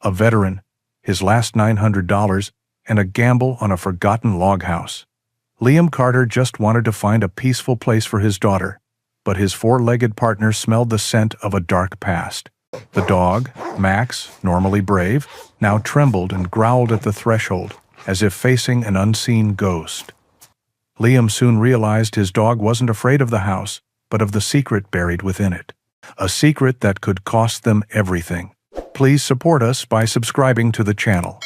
a veteran, his last $900, and a gamble on a forgotten log house. Liam Carter just wanted to find a peaceful place for his daughter, but his four-legged partner smelled the scent of a dark past. The dog, Max, normally brave, now trembled and growled at the threshold, as if facing an unseen ghost. Liam soon realized his dog wasn't afraid of the house, but of the secret buried within it. A secret that could cost them everything. Please support us by subscribing to the channel.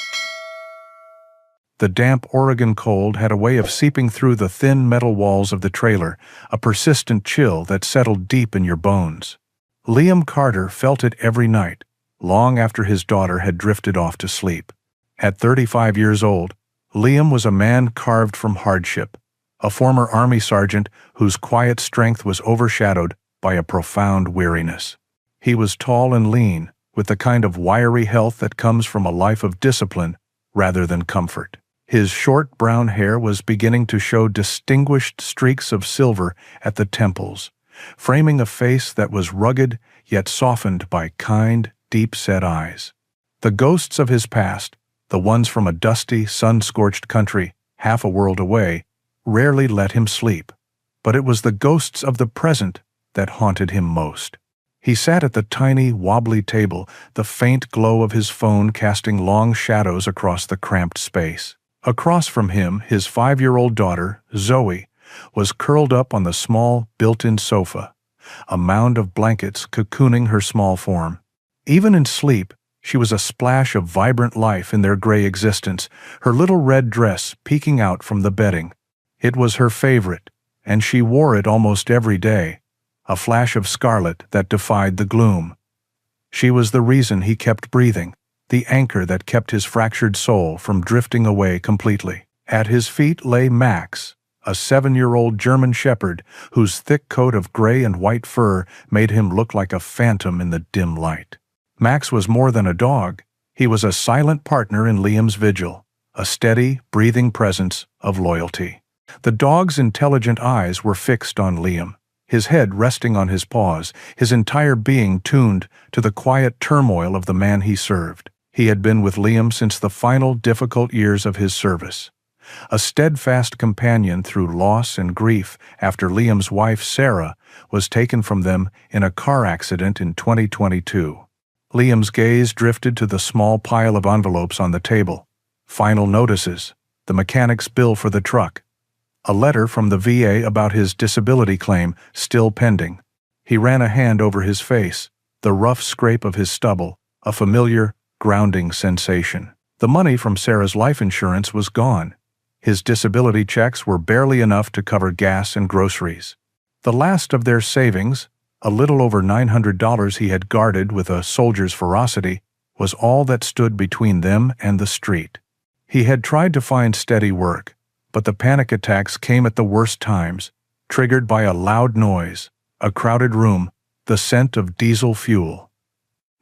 The damp Oregon cold had a way of seeping through the thin metal walls of the trailer, a persistent chill that settled deep in your bones. Liam Carter felt it every night, long after his daughter had drifted off to sleep. At 35 years old, Liam was a man carved from hardship, a former Army sergeant whose quiet strength was overshadowed by a profound weariness. He was tall and lean, with the kind of wiry health that comes from a life of discipline rather than comfort. His short brown hair was beginning to show distinguished streaks of silver at the temples, framing a face that was rugged yet softened by kind, deep-set eyes. The ghosts of his past, the ones from a dusty, sun-scorched country half a world away, rarely let him sleep. But it was the ghosts of the present that haunted him most. He sat at the tiny, wobbly table, the faint glow of his phone casting long shadows across the cramped space. Across from him, his 5-year-old daughter, Zoe, was curled up on the small, built-in sofa, a mound of blankets cocooning her small form. Even in sleep, she was a splash of vibrant life in their gray existence, her little red dress peeking out from the bedding. It was her favorite, and she wore it almost every day, a flash of scarlet that defied the gloom. She was the reason he kept breathing, the anchor that kept his fractured soul from drifting away completely. At his feet lay Max, a 7-year-old German shepherd whose thick coat of gray and white fur made him look like a phantom in the dim light. Max was more than a dog. He was a silent partner in Liam's vigil, a steady, breathing presence of loyalty. The dog's intelligent eyes were fixed on Liam, his head resting on his paws, his entire being tuned to the quiet turmoil of the man he served. He had been with Liam since the final difficult years of his service, a steadfast companion through loss and grief after Liam's wife, Sarah, was taken from them in a car accident in 2022. Liam's gaze drifted to the small pile of envelopes on the table. Final notices, the mechanic's bill for the truck, a letter from the VA about his disability claim still pending. He ran a hand over his face, the rough scrape of his stubble, a familiar, grounding sensation. The money from Sarah's life insurance was gone. His disability checks were barely enough to cover gas and groceries. The last of their savings, a little over $900 he had guarded with a soldier's ferocity, was all that stood between them and the street. He had tried to find steady work, but the panic attacks came at the worst times, triggered by a loud noise, a crowded room, the scent of diesel fuel.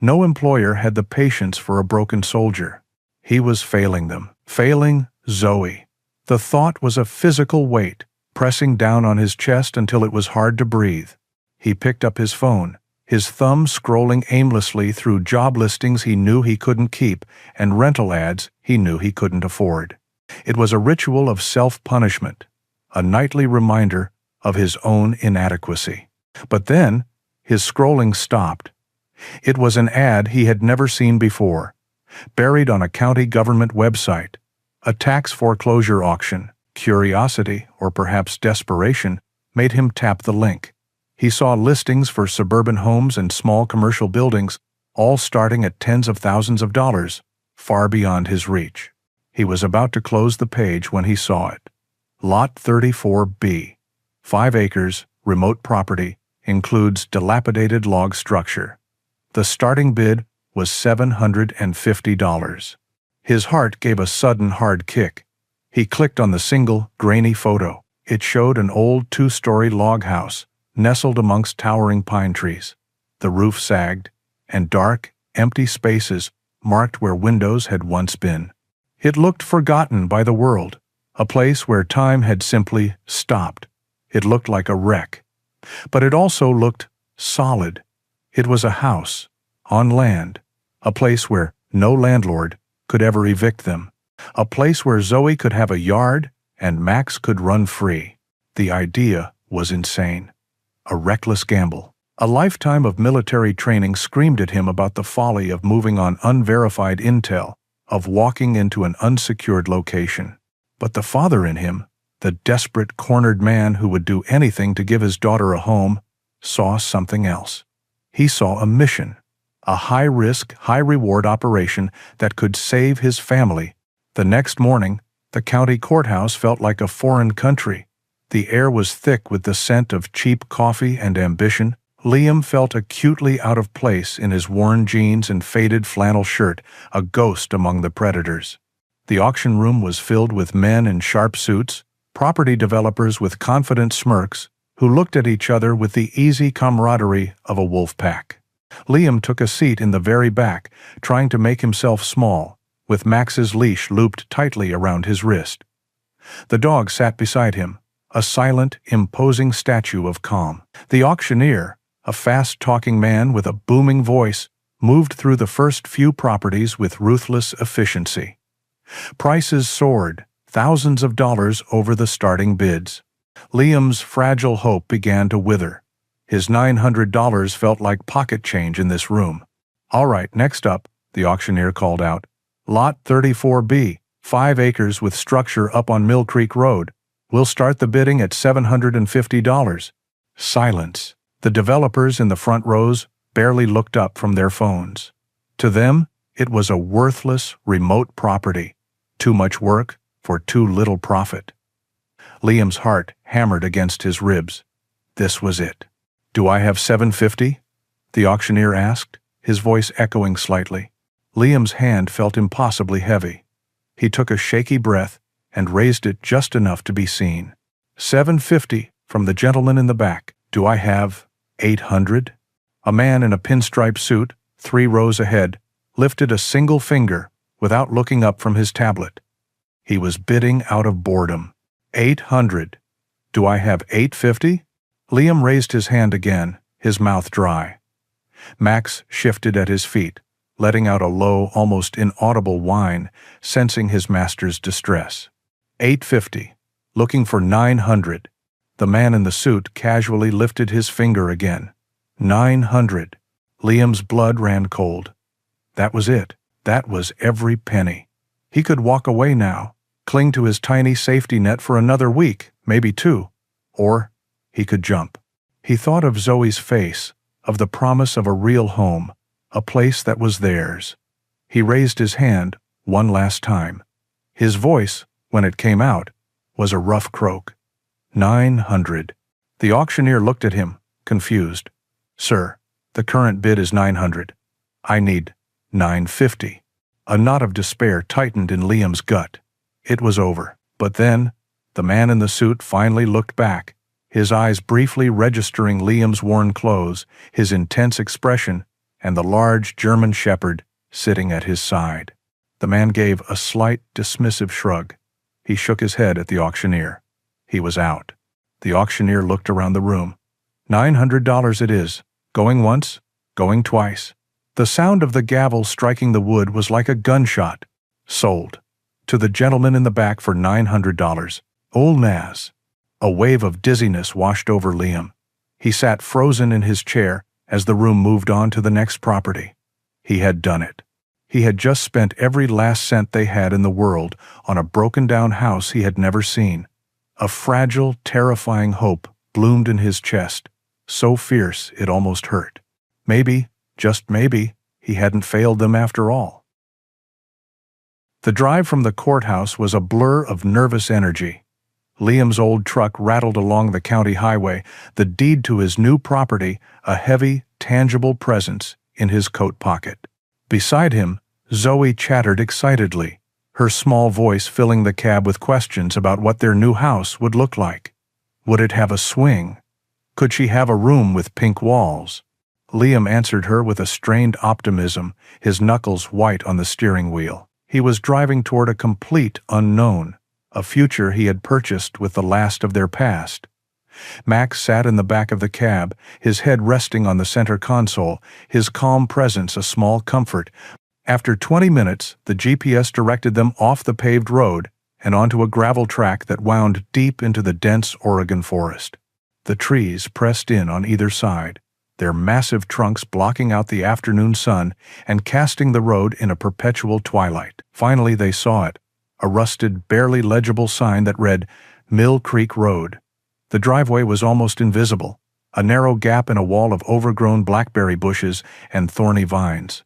No employer had the patience for a broken soldier. He was failing them, failing Zoe. The thought was a physical weight, pressing down on his chest until it was hard to breathe. He picked up his phone, his thumb scrolling aimlessly through job listings he knew he couldn't keep and rental ads he knew he couldn't afford. It was a ritual of self-punishment, a nightly reminder of his own inadequacy. But then, his scrolling stopped. It was an ad he had never seen before, buried on a county government website, a tax foreclosure auction. Curiosity, or perhaps desperation, made him tap the link. He saw listings for suburban homes and small commercial buildings, all starting at tens of thousands of dollars, far beyond his reach. He was about to close the page when he saw it. Lot 34B, 5 acres, remote property, includes dilapidated log structure. The starting bid was $750. His heart gave a sudden hard kick. He clicked on the single, grainy photo. It showed an old 2-story log house, nestled amongst towering pine trees. The roof sagged, and dark, empty spaces marked where windows had once been. It looked forgotten by the world, a place where time had simply stopped. It looked like a wreck. But it also looked solid. It was a house, on land, a place where No landlord could ever evict them. A place where Zoe could have a yard and Max could run free. The idea was insane. A reckless gamble. A lifetime of military training screamed at him about the folly of moving on unverified intel, of walking into an unsecured location. But the father in him, the desperate, cornered man who would do anything to give his daughter a home, saw something else. He saw a mission, a high-risk, high-reward operation that could save his family. The next morning, the county courthouse felt like a foreign country. The air was thick with the scent of cheap coffee and ambition. Liam felt acutely out of place in his worn jeans and faded flannel shirt, a ghost among the predators. The auction room was filled with men in sharp suits, property developers with confident smirks, who looked at each other with the easy camaraderie of a wolf pack. Liam took a seat in the very back, trying to make himself small, with Max's leash looped tightly around his wrist. The dog sat beside him, a silent, imposing statue of calm. The auctioneer, a fast-talking man with a booming voice, moved through the first few properties with ruthless efficiency. Prices soared, thousands of dollars over the starting bids. Liam's fragile hope began to wither. His $900 felt like pocket change in this room. "All right, next up," the auctioneer called out. "Lot 34B, 5 acres with structure up on Mill Creek Road. We'll start the bidding at $750. Silence. The developers in the front rows barely looked up from their phones. To them, it was a worthless, remote property. Too much work for too little profit. Liam's heart hammered against his ribs. This was it. "Do I have $750? The auctioneer asked, his voice echoing slightly. Liam's hand felt impossibly heavy. He took a shaky breath and raised it just enough to be seen. "$750 from the gentleman in the back. Do I have $800? A man in a pinstripe suit, 3 rows ahead, lifted a single finger without looking up from his tablet. He was bidding out of boredom. $800. Do I have $850? Liam raised his hand again, his mouth dry. Max shifted at his feet, letting out a low, almost inaudible whine, sensing his master's distress. $850. Looking for $900. The man in the suit casually lifted his finger again. $900. Liam's blood ran cold. That was it. That was every penny. He could walk away now, cling to his tiny safety net for another week, maybe 2. Or he could jump. He thought of Zoe's face, of the promise of a real home, a place that was theirs. He raised his hand one last time. His voice, when it came out, was a rough croak. $900. The auctioneer looked at him, confused. "Sir, the current bid is $900. I need $950. A knot of despair tightened in Liam's gut. It was over. But then, the man in the suit finally looked back, his eyes briefly registering Liam's worn clothes, his intense expression, and the large German shepherd sitting at his side. The man gave a slight, dismissive shrug. He shook his head at the auctioneer. He was out. The auctioneer looked around the room. $900 it is. Going once, going twice. The sound of the gavel striking the wood was like a gunshot. Sold. To the gentleman in the back for $900. Old Naz. A wave of dizziness washed over Liam. He sat frozen in his chair as the room moved on to the next property. He had done it. He had just spent every last cent they had in the world on a broken-down house he had never seen. A fragile, terrifying hope bloomed in his chest, so fierce it almost hurt. Maybe, just maybe, he hadn't failed them after all. The drive from the courthouse was a blur of nervous energy. Liam's old truck rattled along the county highway, the deed to his new property, a heavy, tangible presence, in his coat pocket. Beside him, Zoe chattered excitedly, her small voice filling the cab with questions about what their new house would look like. Would it have a swing? Could she have a room with pink walls? Liam answered her with a strained optimism, his knuckles white on the steering wheel. He was driving toward a complete unknown, a future he had purchased with the last of their past. Max sat in the back of the cab, his head resting on the center console, his calm presence a small comfort, After 20 minutes, the GPS directed them off the paved road and onto a gravel track that wound deep into the dense Oregon forest. The trees pressed in on either side, their massive trunks blocking out the afternoon sun and casting the road in a perpetual twilight. Finally they saw it, a rusted, barely legible sign that read, Mill Creek Road. The driveway was almost invisible, a narrow gap in a wall of overgrown blackberry bushes and thorny vines.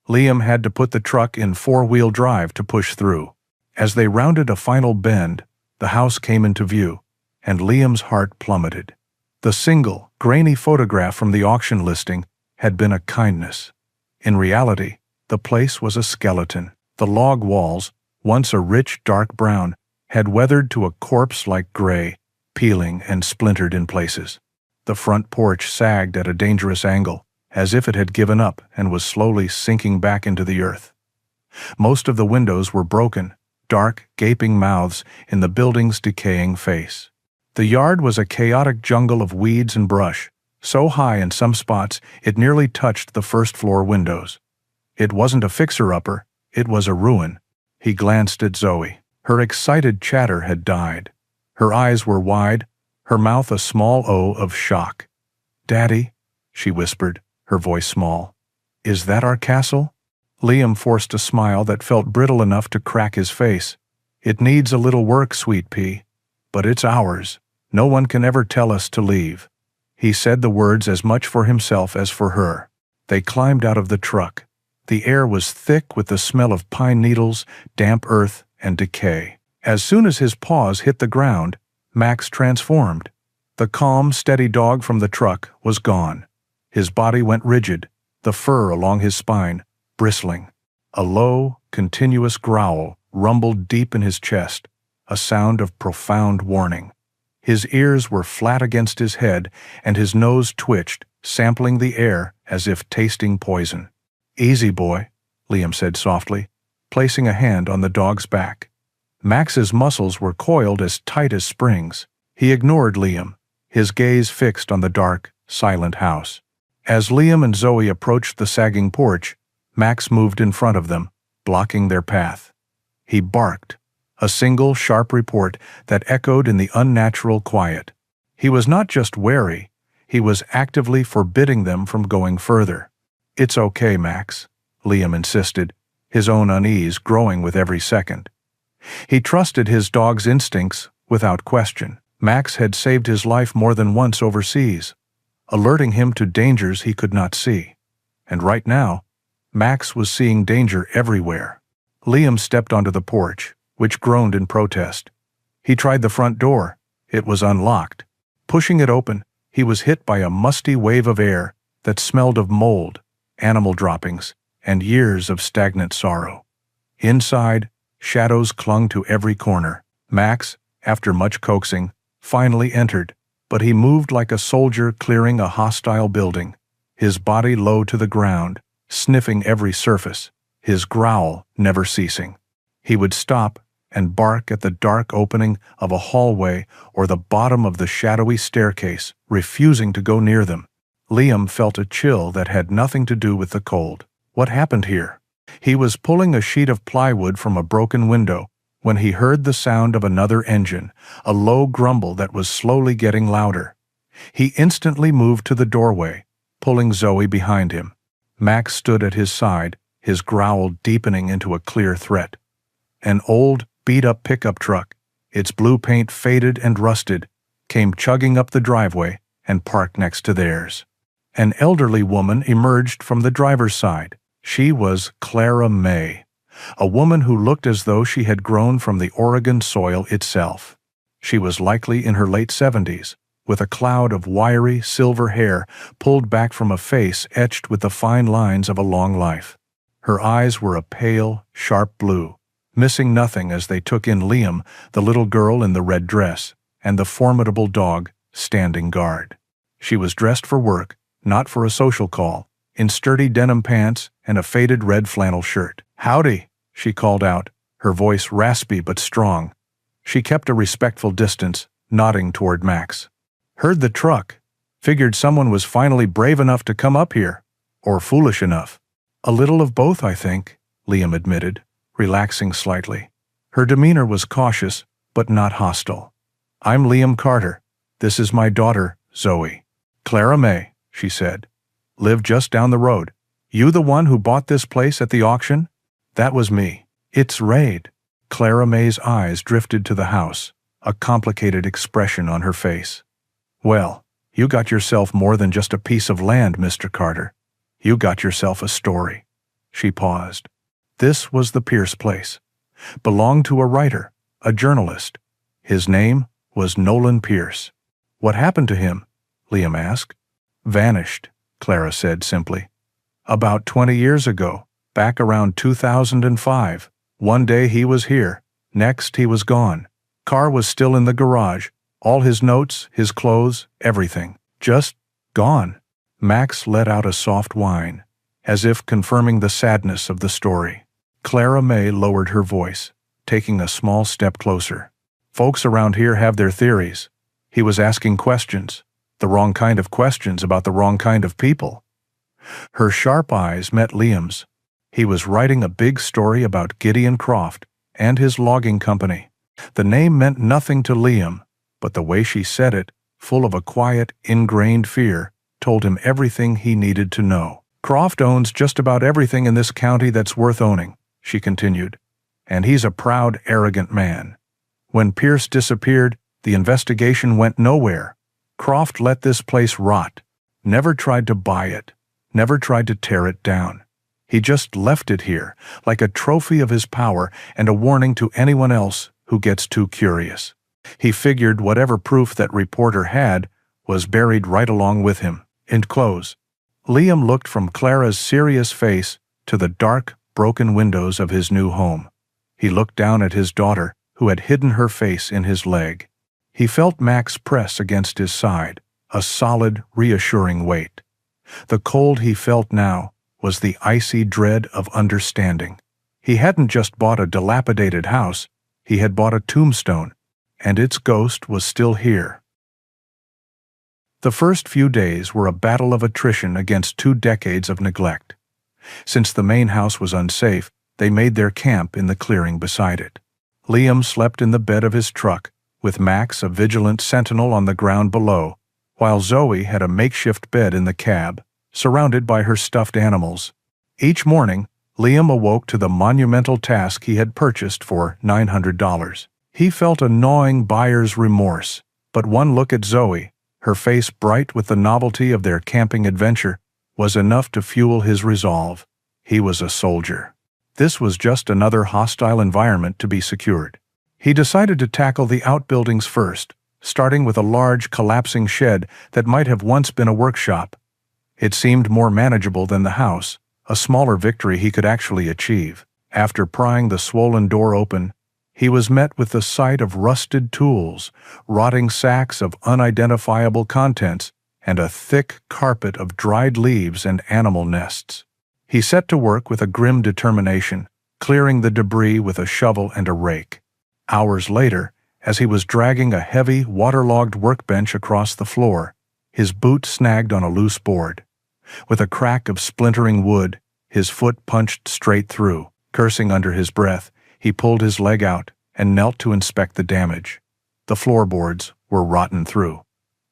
Liam had to put the truck in four-wheel drive to push through. As they rounded a final bend, the house came into view, and Liam's heart plummeted. The single, grainy photograph from the auction listing had been a kindness. In reality, the place was a skeleton. The log walls, once a rich dark brown, had weathered to a corpse-like gray, peeling and splintered in places. The front porch sagged at a dangerous angle, as if it had given up and was slowly sinking back into the earth. Most of the windows were broken, dark, gaping mouths in the building's decaying face. The yard was a chaotic jungle of weeds and brush, so high in some spots it nearly touched the first-floor windows. It wasn't a fixer-upper, it was a ruin. He glanced at Zoe. Her excited chatter had died. Her eyes were wide, her mouth a small O of shock. "Daddy," she whispered, her voice small. "Is that our castle?" Liam forced a smile that felt brittle enough to crack his face. "It needs a little work, sweet pea. But it's ours. No one can ever tell us to leave." He said the words as much for himself as for her. They climbed out of the truck. The air was thick with the smell of pine needles, damp earth, and decay. As soon as his paws hit the ground, Max transformed. The calm, steady dog from the truck was gone. His body went rigid, the fur along his spine bristling. A low, continuous growl rumbled deep in his chest, a sound of profound warning. His ears were flat against his head, and his nose twitched, sampling the air as if tasting poison. "Easy, boy," Liam said softly, placing a hand on the dog's back. Max's muscles were coiled as tight as springs. He ignored Liam, his gaze fixed on the dark, silent house. As Liam and Zoe approached the sagging porch, Max moved in front of them, blocking their path. He barked, a single sharp report that echoed in the unnatural quiet. He was not just wary, he was actively forbidding them from going further. "It's okay, Max," Liam insisted, his own unease growing with every second. He trusted his dog's instincts without question. Max had saved his life more than once overseas, alerting him to dangers he could not see. And right now, Max was seeing danger everywhere. Liam stepped onto the porch, which groaned in protest. He tried the front door. It was unlocked. Pushing it open, he was hit by a musty wave of air that smelled of mold, animal droppings, and years of stagnant sorrow. Inside, shadows clung to every corner. Max, after much coaxing, finally entered, but he moved like a soldier clearing a hostile building, his body low to the ground, sniffing every surface, his growl never ceasing. He would stop and bark at the dark opening of a hallway or the bottom of the shadowy staircase, refusing to go near them. Liam felt a chill that had nothing to do with the cold. What happened here? He was pulling a sheet of plywood from a broken window when he heard the sound of another engine, a low grumble that was slowly getting louder. He instantly moved to the doorway, pulling Zoe behind him. Max stood at his side, his growl deepening into a clear threat. An old, beat-up pickup truck, its blue paint faded and rusted, came chugging up the driveway and parked next to theirs. An elderly woman emerged from the driver's side. She was Clara May, a woman who looked as though she had grown from the Oregon soil itself. She was likely in her late 70s, with a cloud of wiry, silver hair pulled back from a face etched with the fine lines of a long life. Her eyes were a pale, sharp blue, missing nothing as they took in Liam, the little girl in the red dress, and the formidable dog standing guard. She was dressed for work, not for a social call, in sturdy denim pants and a faded red flannel shirt. "Howdy," she called out, her voice raspy but strong. She kept a respectful distance, nodding toward Max. "Heard the truck. Figured someone was finally brave enough to come up here. Or foolish enough. A little of both, I think." Liam admitted, relaxing slightly. Her demeanor was cautious, but not hostile. "I'm Liam Carter. This is my daughter, Zoe." "Clara May," she said. "Live just down the road. You the one who bought this place at the auction?" "That was me." "It's Raid." Clara May's eyes drifted to the house, a complicated expression on her face. "Well, you got yourself more than just a piece of land, Mr. Carter. You got yourself a story." She paused. This was the Pierce place. Belonged to a writer, a journalist. His name was Nolan Pierce. "What happened to him?" Liam asked. "Vanished," Clara said simply. "About 20 years ago, back around 2005. One day he was here, next he was gone. Car was still in the garage, all his notes, his clothes, everything. Just gone." Max let out a soft whine, as if confirming the sadness of the story. Clara May lowered her voice, taking a small step closer. "Folks around here have their theories. He was asking questions, the wrong kind of questions about the wrong kind of people." Her sharp eyes met Liam's. He was writing a big story about Gideon Croft and his logging company. The name meant nothing to Liam, but the way she said it, full of a quiet, ingrained fear, told him everything he needed to know. "Croft owns just about everything in this county that's worth owning," she continued, "and he's a proud, arrogant man. When Pierce disappeared, the investigation went nowhere. Croft let this place rot, never tried to buy it, never tried to tear it down. He just left it here, like a trophy of his power and a warning to anyone else who gets too curious. He figured whatever proof that reporter had was buried right along with him." End close. Liam looked from Clara's serious face to the dark, broken windows of his new home. He looked down at his daughter, who had hidden her face in his leg. He felt Max press against his side, a solid, reassuring weight. The cold he felt now was the icy dread of understanding. He hadn't just bought a dilapidated house, he had bought a tombstone, and its ghost was still here. The first few days were a battle of attrition against 2 decades of neglect. Since the main house was unsafe, they made their camp in the clearing beside it. Liam slept in the bed of his truck, with Max a vigilant sentinel on the ground below, while Zoe had a makeshift bed in the cab, surrounded by her stuffed animals. Each morning, Liam awoke to the monumental task he had purchased for $900. He felt a gnawing buyer's remorse, but one look at Zoe, her face bright with the novelty of their camping adventure, was enough to fuel his resolve. He was a soldier. This was just another hostile environment to be secured. He decided to tackle the outbuildings first, starting with a large, collapsing shed that might have once been a workshop. It seemed more manageable than the house, a smaller victory he could actually achieve. After prying the swollen door open, he was met with the sight of rusted tools, rotting sacks of unidentifiable contents, and a thick carpet of dried leaves and animal nests. He set to work with a grim determination, clearing the debris with a shovel and a rake. Hours later, as he was dragging a heavy, waterlogged workbench across the floor, his boot snagged on a loose board. With a crack of splintering wood, his foot punched straight through. Cursing under his breath, he pulled his leg out and knelt to inspect the damage. The floorboards were rotten through.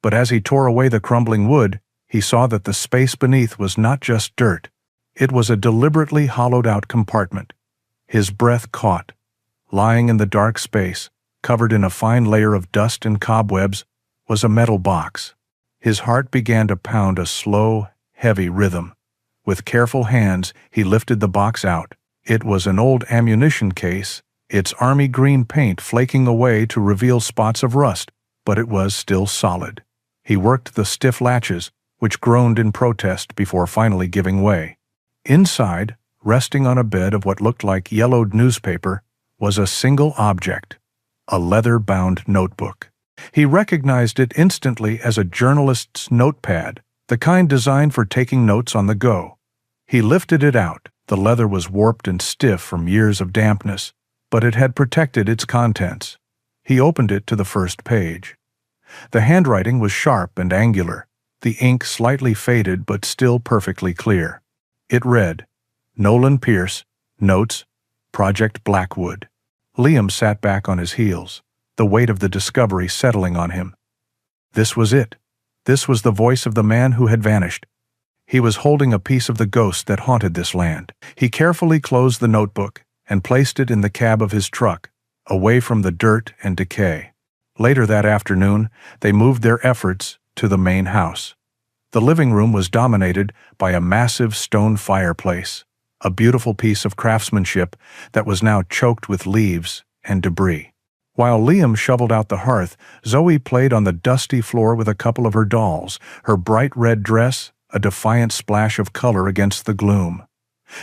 But as he tore away the crumbling wood, he saw that the space beneath was not just dirt. It was a deliberately hollowed-out compartment. His breath caught. Lying in the dark space, covered in a fine layer of dust and cobwebs, was a metal box. His heart began to pound a slow, heavy rhythm. With careful hands, he lifted the box out. It was an old ammunition case, its army green paint flaking away to reveal spots of rust, but it was still solid. He worked the stiff latches, which groaned in protest before finally giving way. Inside, resting on a bed of what looked like yellowed newspaper, was a single object, a leather-bound notebook. He recognized it instantly as a journalist's notepad, the kind designed for taking notes on the go. He lifted it out. The leather was warped and stiff from years of dampness, but it had protected its contents. He opened it to the first page. The handwriting was sharp and angular, the ink slightly faded but still perfectly clear. It read, "Nolan Pierce, Notes: Project Blackwood. Liam sat back on his heels, the weight of the discovery settling on him. This was it. This was the voice of the man who had vanished. He was holding a piece of the ghost that haunted this land. He carefully closed the notebook and placed it in the cab of his truck, away from the dirt and decay. Later that afternoon, they moved their efforts to the main house. The living room was dominated by a massive stone fireplace, a beautiful piece of craftsmanship that was now choked with leaves and debris. While Liam shoveled out the hearth, Zoe played on the dusty floor with a couple of her dolls, her bright red dress a defiant splash of color against the gloom.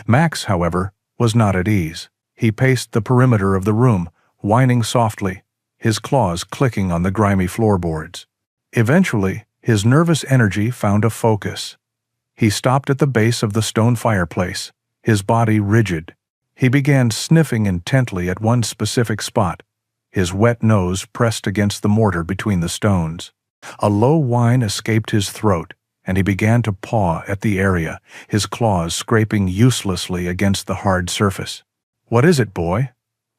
Max, however, was not at ease. He paced the perimeter of the room, whining softly, his claws clicking on the grimy floorboards. Eventually, his nervous energy found a focus. He stopped at the base of the stone fireplace, his body rigid. He began sniffing intently at one specific spot, his wet nose pressed against the mortar between the stones. A low whine escaped his throat, and he began to paw at the area, his claws scraping uselessly against the hard surface. "What is it, boy?"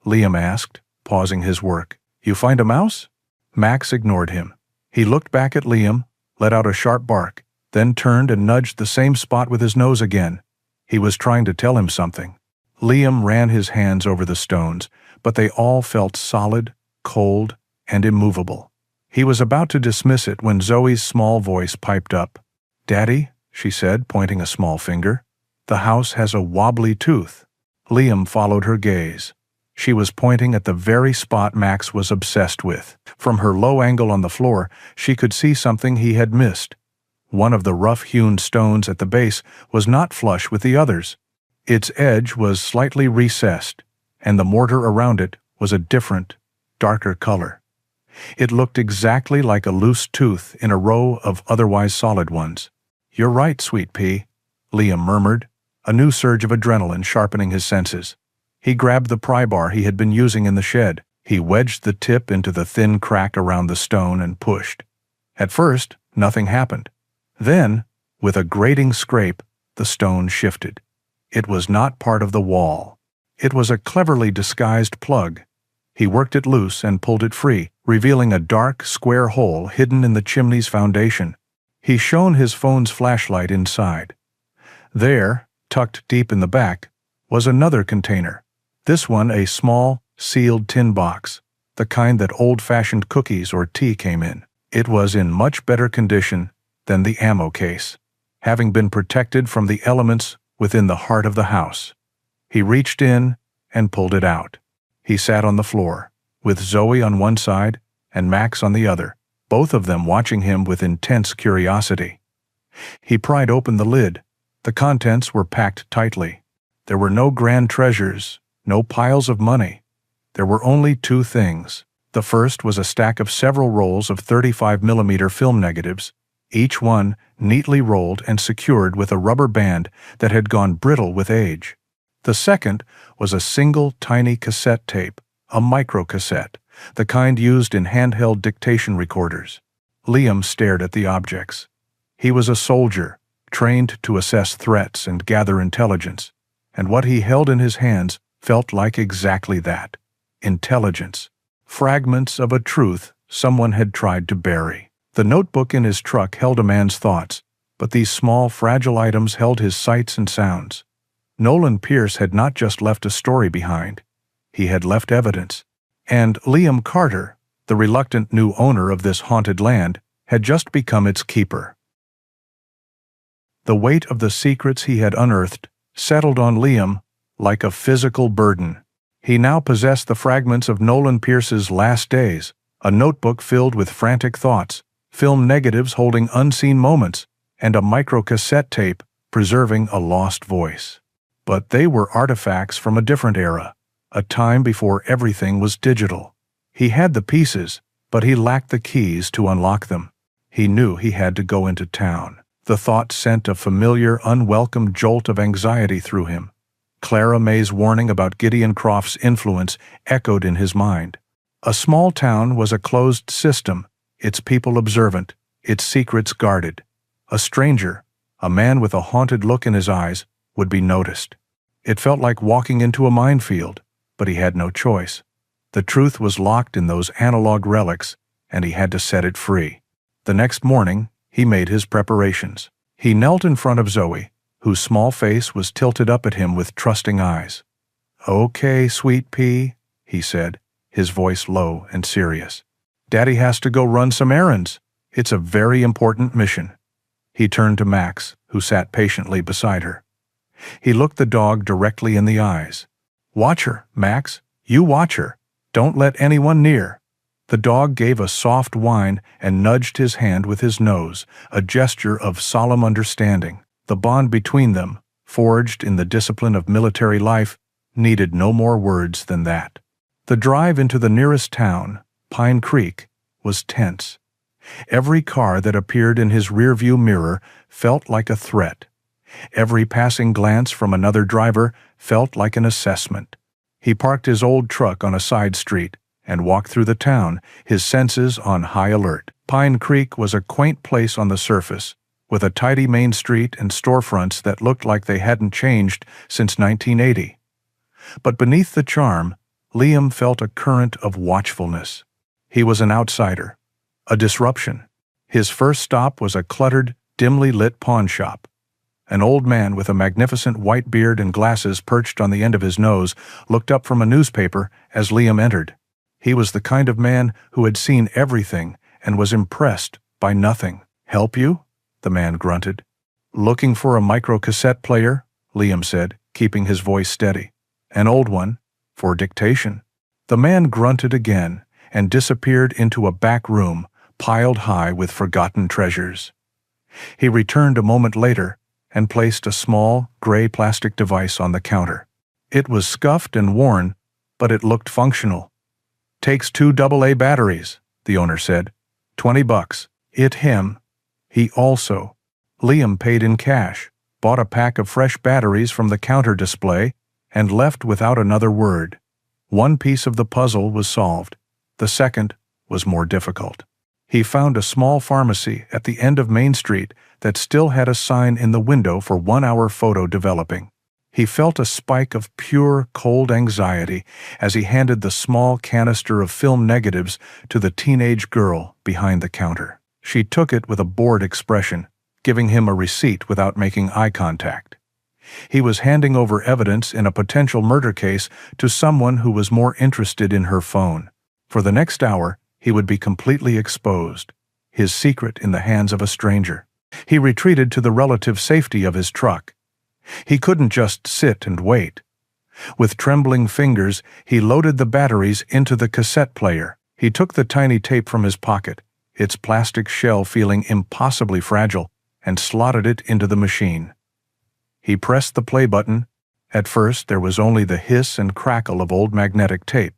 Liam asked, pausing his work. "You find a mouse?" Max ignored him. He looked back at Liam, let out a sharp bark, then turned and nudged the same spot with his nose again. He was trying to tell him something. Liam ran his hands over the stones, but they all felt solid, cold, and immovable. He was about to dismiss it when Zoe's small voice piped up. "Daddy," she said, pointing a small finger, "the house has a wobbly tooth." Liam followed her gaze. She was pointing at the very spot Max was obsessed with. From her low angle on the floor, she could see something he had missed. One of the rough-hewn stones at the base was not flush with the others. Its edge was slightly recessed, and the mortar around it was a different, darker color. It looked exactly like a loose tooth in a row of otherwise solid ones. "You're right, sweet pea," Liam murmured, a new surge of adrenaline sharpening his senses. He grabbed the pry bar he had been using in the shed. He wedged the tip into the thin crack around the stone and pushed. At first, nothing happened. Then, with a grating scrape, the stone shifted. It was not part of the wall. It was a cleverly disguised plug. He worked it loose and pulled it free, revealing a dark, square hole hidden in the chimney's foundation. He shone his phone's flashlight inside. There, tucked deep in the back, was another container. This one a small, sealed tin box, the kind that old-fashioned cookies or tea came in. It was in much better condition than the ammo case, having been protected from the elements within the heart of the house. He reached in and pulled it out. He sat on the floor, with Zoe on one side and Max on the other, both of them watching him with intense curiosity. He pried open the lid. The contents were packed tightly. There were no grand treasures, no piles of money. There were only two things. The first was a stack of several rolls of 35mm film negatives, each one neatly rolled and secured with a rubber band that had gone brittle with age. The second was a single tiny cassette tape, a microcassette, the kind used in handheld dictation recorders. Liam stared at the objects. He was a soldier, trained to assess threats and gather intelligence, and what he held in his hands felt like exactly that: intelligence, fragments of a truth someone had tried to bury. The notebook in his truck held a man's thoughts, but these small, fragile items held his sights and sounds. Nolan Pierce had not just left a story behind. He had left evidence. And Liam Carter, the reluctant new owner of this haunted land, had just become its keeper. The weight of the secrets he had unearthed settled on Liam like a physical burden. He now possessed the fragments of Nolan Pierce's last days, a notebook filled with frantic thoughts, film negatives holding unseen moments, and a microcassette tape preserving a lost voice. But they were artifacts from a different era, a time before everything was digital. He had the pieces, but he lacked the keys to unlock them. He knew he had to go into town. The thought sent a familiar, unwelcome jolt of anxiety through him. Clara May's warning about Gideon Croft's influence echoed in his mind. A small town was a closed system, its people observant, its secrets guarded. A stranger, a man with a haunted look in his eyes, would be noticed. It felt like walking into a minefield, but he had no choice. The truth was locked in those analog relics, and he had to set it free. The next morning, he made his preparations. He knelt in front of Zoe, whose small face was tilted up at him with trusting eyes. "Okay, sweet pea," he said, his voice low and serious. "Daddy has to go run some errands. It's a very important mission." He turned to Max, who sat patiently beside her. He looked the dog directly in the eyes. "Watch her, Max. You watch her. Don't let anyone near." The dog gave a soft whine and nudged his hand with his nose, a gesture of solemn understanding. The bond between them, forged in the discipline of military life, needed no more words than that. The drive into the nearest town, Pine Creek, was tense. Every car that appeared in his rearview mirror felt like a threat. Every passing glance from another driver felt like an assessment. He parked his old truck on a side street and walked through the town, his senses on high alert. Pine Creek was a quaint place on the surface, with a tidy main street and storefronts that looked like they hadn't changed since 1980. But beneath the charm, Liam felt a current of watchfulness. He was an outsider, a disruption. His first stop was a cluttered, dimly lit pawn shop. An old man with a magnificent white beard and glasses perched on the end of his nose looked up from a newspaper as Liam entered. He was the kind of man who had seen everything and was impressed by nothing. "Help you?" the man grunted. "Looking for a microcassette player?" Liam said, keeping his voice steady. "An old one, for dictation." The man grunted again and disappeared into a back room piled high with forgotten treasures. He returned a moment later and placed a small, gray plastic device on the counter. It was scuffed and worn, but it looked functional. "Takes 2 AA batteries," the owner said. $20. It him. He also. Liam paid in cash, bought a pack of fresh batteries from the counter display, and left without another word. One piece of the puzzle was solved. The second was more difficult. He found a small pharmacy at the end of Main Street that still had a sign in the window for 1-hour photo developing. He felt a spike of pure, cold anxiety as he handed the small canister of film negatives to the teenage girl behind the counter. She took it with a bored expression, giving him a receipt without making eye contact. He was handing over evidence in a potential murder case to someone who was more interested in her phone. For the next hour, he would be completely exposed, his secret in the hands of a stranger. He retreated to the relative safety of his truck. He couldn't just sit and wait. With trembling fingers, he loaded the batteries into the cassette player. He took the tiny tape from his pocket, its plastic shell feeling impossibly fragile, and slotted it into the machine. He pressed the play button. At first, there was only the hiss and crackle of old magnetic tape.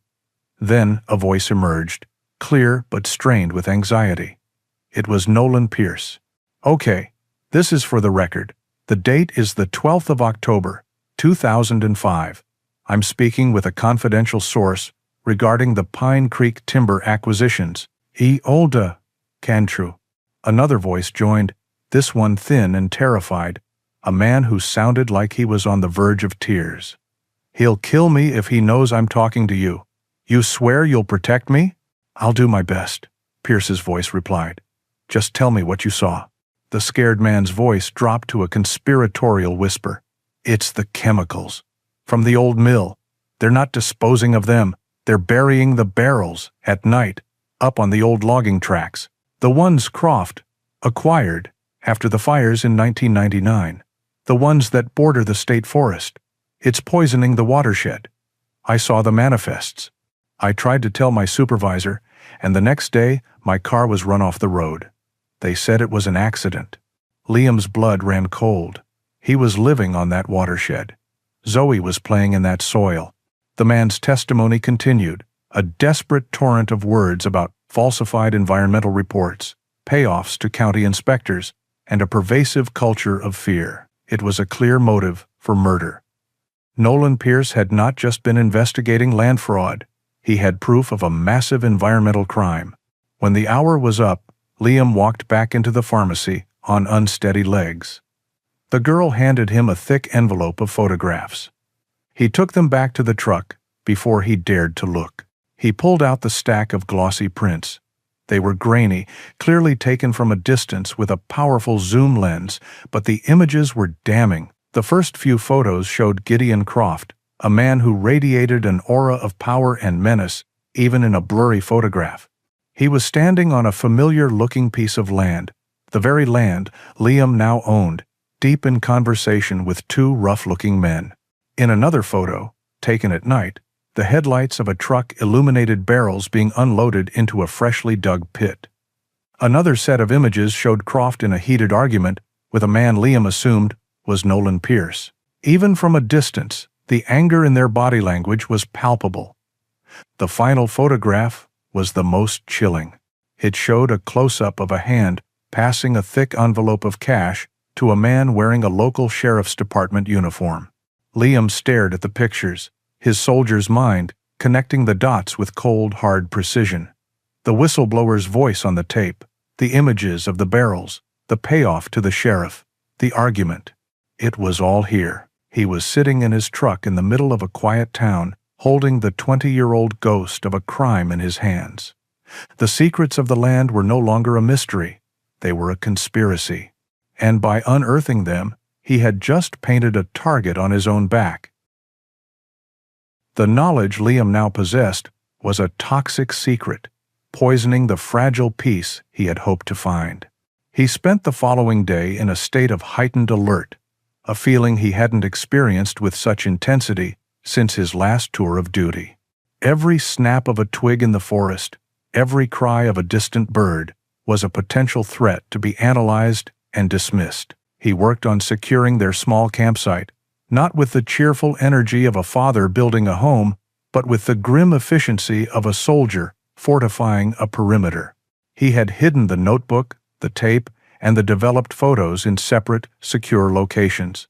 Then a voice emerged, clear but strained with anxiety. It was Nolan Pierce. "Okay, this is for the record. The date is the 12th of October, 2005. I'm speaking with a confidential source regarding the Pine Creek timber acquisitions. Olda Cantru." Another voice joined, this one thin and terrified, a man who sounded like he was on the verge of tears. "He'll kill me if he knows I'm talking to you. You swear you'll protect me?" "I'll do my best," Pierce's voice replied. "Just tell me what you saw." The scared man's voice dropped to a conspiratorial whisper. "It's the chemicals. From the old mill. They're not disposing of them. They're burying the barrels, at night, up on the old logging tracks. The ones Croft acquired after the fires in 1999. The ones that border the state forest. It's poisoning the watershed. I saw the manifests. I tried to tell my supervisor, and the next day my car was run off the road. They said it was an accident." Liam's blood ran cold. He was living on that watershed. Zoe was playing in that soil. The man's testimony continued, a desperate torrent of words about falsified environmental reports, payoffs to county inspectors, and a pervasive culture of fear. It was a clear motive for murder. Nolan Pierce had not just been investigating land fraud. He had proof of a massive environmental crime. When the hour was up, Liam walked back into the pharmacy on unsteady legs. The girl handed him a thick envelope of photographs. He took them back to the truck before he dared to look. He pulled out the stack of glossy prints. They were grainy, clearly taken from a distance with a powerful zoom lens, but the images were damning. The first few photos showed Gideon Croft, a man who radiated an aura of power and menace, even in a blurry photograph. He was standing on a familiar-looking piece of land, the very land Liam now owned, deep in conversation with two rough-looking men. In another photo, taken at night, the headlights of a truck illuminated barrels being unloaded into a freshly dug pit. Another set of images showed Croft in a heated argument with a man Liam assumed was Nolan Pierce. Even from a distance, the anger in their body language was palpable. The final photograph was the most chilling. It showed a close-up of a hand passing a thick envelope of cash to a man wearing a local sheriff's department uniform. Liam stared at the pictures, his soldier's mind connecting the dots with cold, hard precision. The whistleblower's voice on the tape, the images of the barrels, the payoff to the sheriff, the argument. It was all here. He was sitting in his truck in the middle of a quiet town, holding the 20-year-old ghost of a crime in his hands. The secrets of the land were no longer a mystery. They were a conspiracy. And by unearthing them, he had just painted a target on his own back. The knowledge Liam now possessed was a toxic secret, poisoning the fragile peace he had hoped to find. He spent the following day in a state of heightened alert, a feeling he hadn't experienced with such intensity since his last tour of duty. Every snap of a twig in the forest, every cry of a distant bird, was a potential threat to be analyzed and dismissed. He worked on securing their small campsite, not with the cheerful energy of a father building a home, but with the grim efficiency of a soldier fortifying a perimeter. He had hidden the notebook, the tape, and the developed photos in separate, secure locations,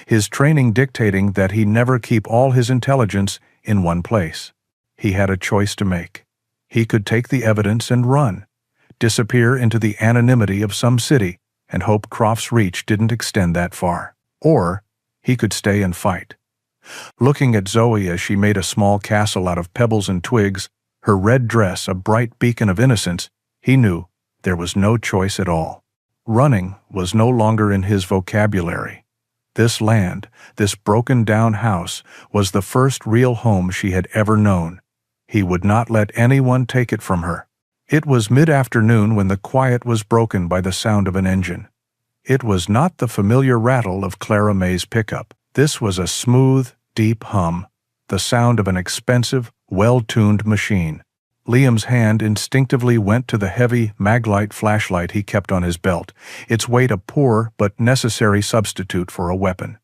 his training dictating that he never keep all his intelligence in one place. He had a choice to make. He could take the evidence and run, disappear into the anonymity of some city, and hope Croft's reach didn't extend that far. Or he could stay and fight. Looking at Zoe as she made a small castle out of pebbles and twigs, her red dress a bright beacon of innocence, he knew there was no choice at all. Running was no longer in his vocabulary. This land, this broken-down house, was the first real home she had ever known. He would not let anyone take it from her. It was mid-afternoon when the quiet was broken by the sound of an engine. It was not the familiar rattle of Clara May's pickup. This was a smooth, deep hum, the sound of an expensive, well-tuned machine. Liam's hand instinctively went to the heavy Maglite flashlight he kept on his belt, its weight a poor but necessary substitute for a weapon.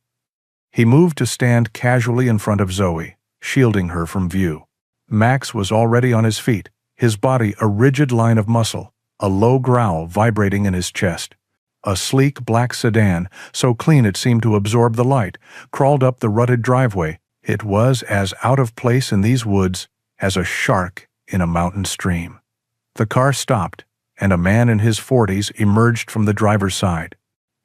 He moved to stand casually in front of Zoe, shielding her from view. Max was already on his feet, his body a rigid line of muscle, a low growl vibrating in his chest. A sleek black sedan, so clean it seemed to absorb the light, crawled up the rutted driveway. It was as out of place in these woods as a shark in a mountain stream. The car stopped, and a man in his 40s emerged from the driver's side.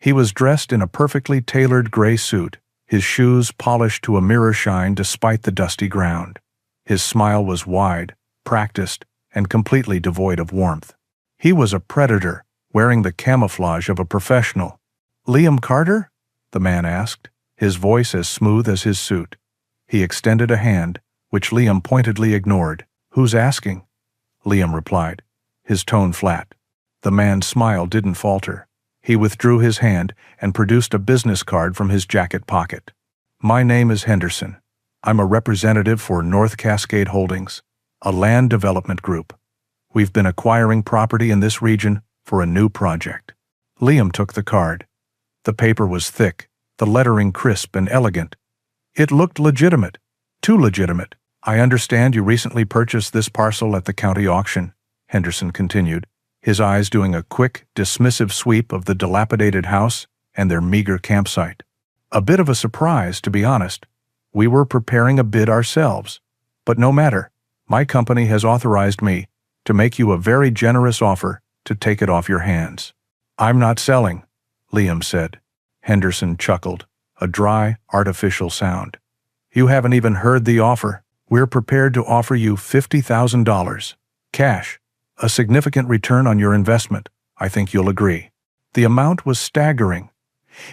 He was dressed in a perfectly tailored gray suit, his shoes polished to a mirror shine despite the dusty ground. His smile was wide, practiced, and completely devoid of warmth. He was a predator, wearing the camouflage of a professional. "Liam Carter?" the man asked, his voice as smooth as his suit. He extended a hand, which Liam pointedly ignored. "Who's asking?" Liam replied, his tone flat. The man's smile didn't falter. He withdrew his hand and produced a business card from his jacket pocket. "My name is Henderson. I'm a representative for North Cascade Holdings, a land development group. We've been acquiring property in this region for a new project." Liam took the card. The paper was thick, the lettering crisp and elegant. It looked legitimate, too legitimate. "I understand you recently purchased this parcel at the county auction," Henderson continued, his eyes doing a quick, dismissive sweep of the dilapidated house and their meager campsite. "A bit of a surprise, to be honest. We were preparing a bid ourselves. But no matter, my company has authorized me to make you a very generous offer to take it off your hands." "I'm not selling," Liam said. Henderson chuckled, a dry, artificial sound. You haven't even heard the offer. We're prepared to offer you $50,000. Cash. A significant return on your investment. I think you'll agree." The amount was staggering.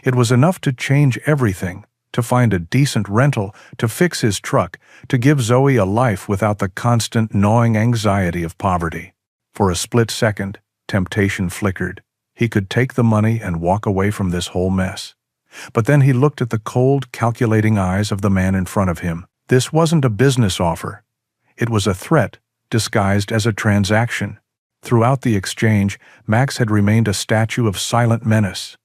It was enough to change everything, to find a decent rental, to fix his truck, to give Zoe a life without the constant gnawing anxiety of poverty. For a split second, temptation flickered. He could take the money and walk away from this whole mess. But then he looked at the cold, calculating eyes of the man in front of him. This wasn't a business offer. It was a threat, disguised as a transaction. Throughout the exchange, Max had remained a statue of silent menace.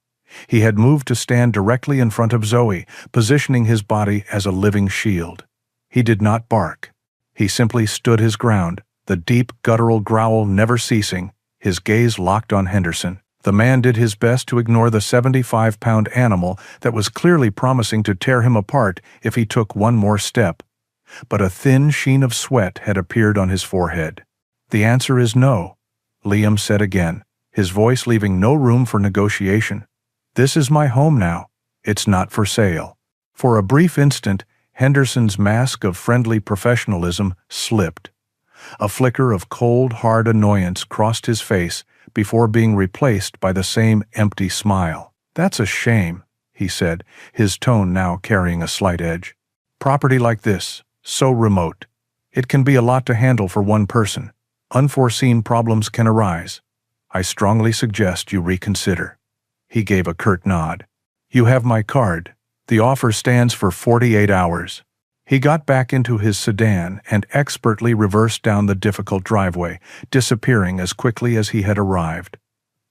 He had moved to stand directly in front of Zoe, positioning his body as a living shield. He did not bark. He simply stood his ground, the deep, guttural growl never ceasing, his gaze locked on Henderson. The man did his best to ignore the 75-pound animal that was clearly promising to tear him apart if he took one more step. But a thin sheen of sweat had appeared on his forehead. "The answer is no," Liam said again, his voice leaving no room for negotiation. "This is my home now. It's not for sale." For a brief instant, Henderson's mask of friendly professionalism slipped. A flicker of cold, hard annoyance crossed his face before being replaced by the same empty smile. "That's a shame," he said, his tone now carrying a slight edge. "Property like this, so remote. It can be a lot to handle for one person. Unforeseen problems can arise. I strongly suggest you reconsider." He gave a curt nod. "You have my card. The offer stands for 48 hours. He got back into his sedan and expertly reversed down the difficult driveway, disappearing as quickly as he had arrived.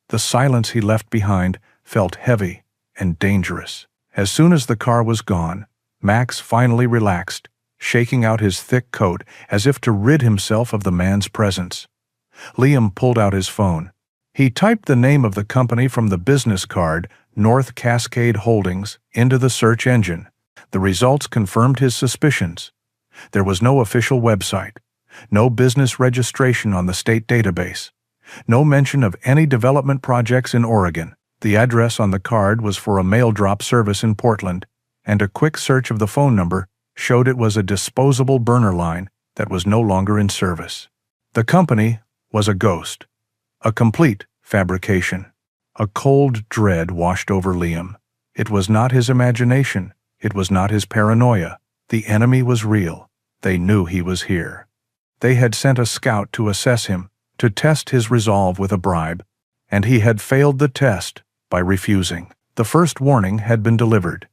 The silence he left behind felt heavy and dangerous. As soon as the car was gone, Max finally relaxed, shaking out his thick coat as if to rid himself of the man's presence. Liam pulled out his phone. He typed the name of the company from the business card, North Cascade Holdings, into the search engine. The results confirmed his suspicions. There was no official website, no business registration on the state database, no mention of any development projects in Oregon. The address on the card was for a mail drop service in Portland, and a quick search of the phone number showed it was a disposable burner line that was no longer in service. The company was a ghost, a complete fabrication. A cold dread washed over Liam. It was not his imagination. It was not his paranoia. The enemy was real. They knew he was here. They had sent a scout to assess him, to test his resolve with a bribe, and he had failed the test by refusing. The first warning had been delivered.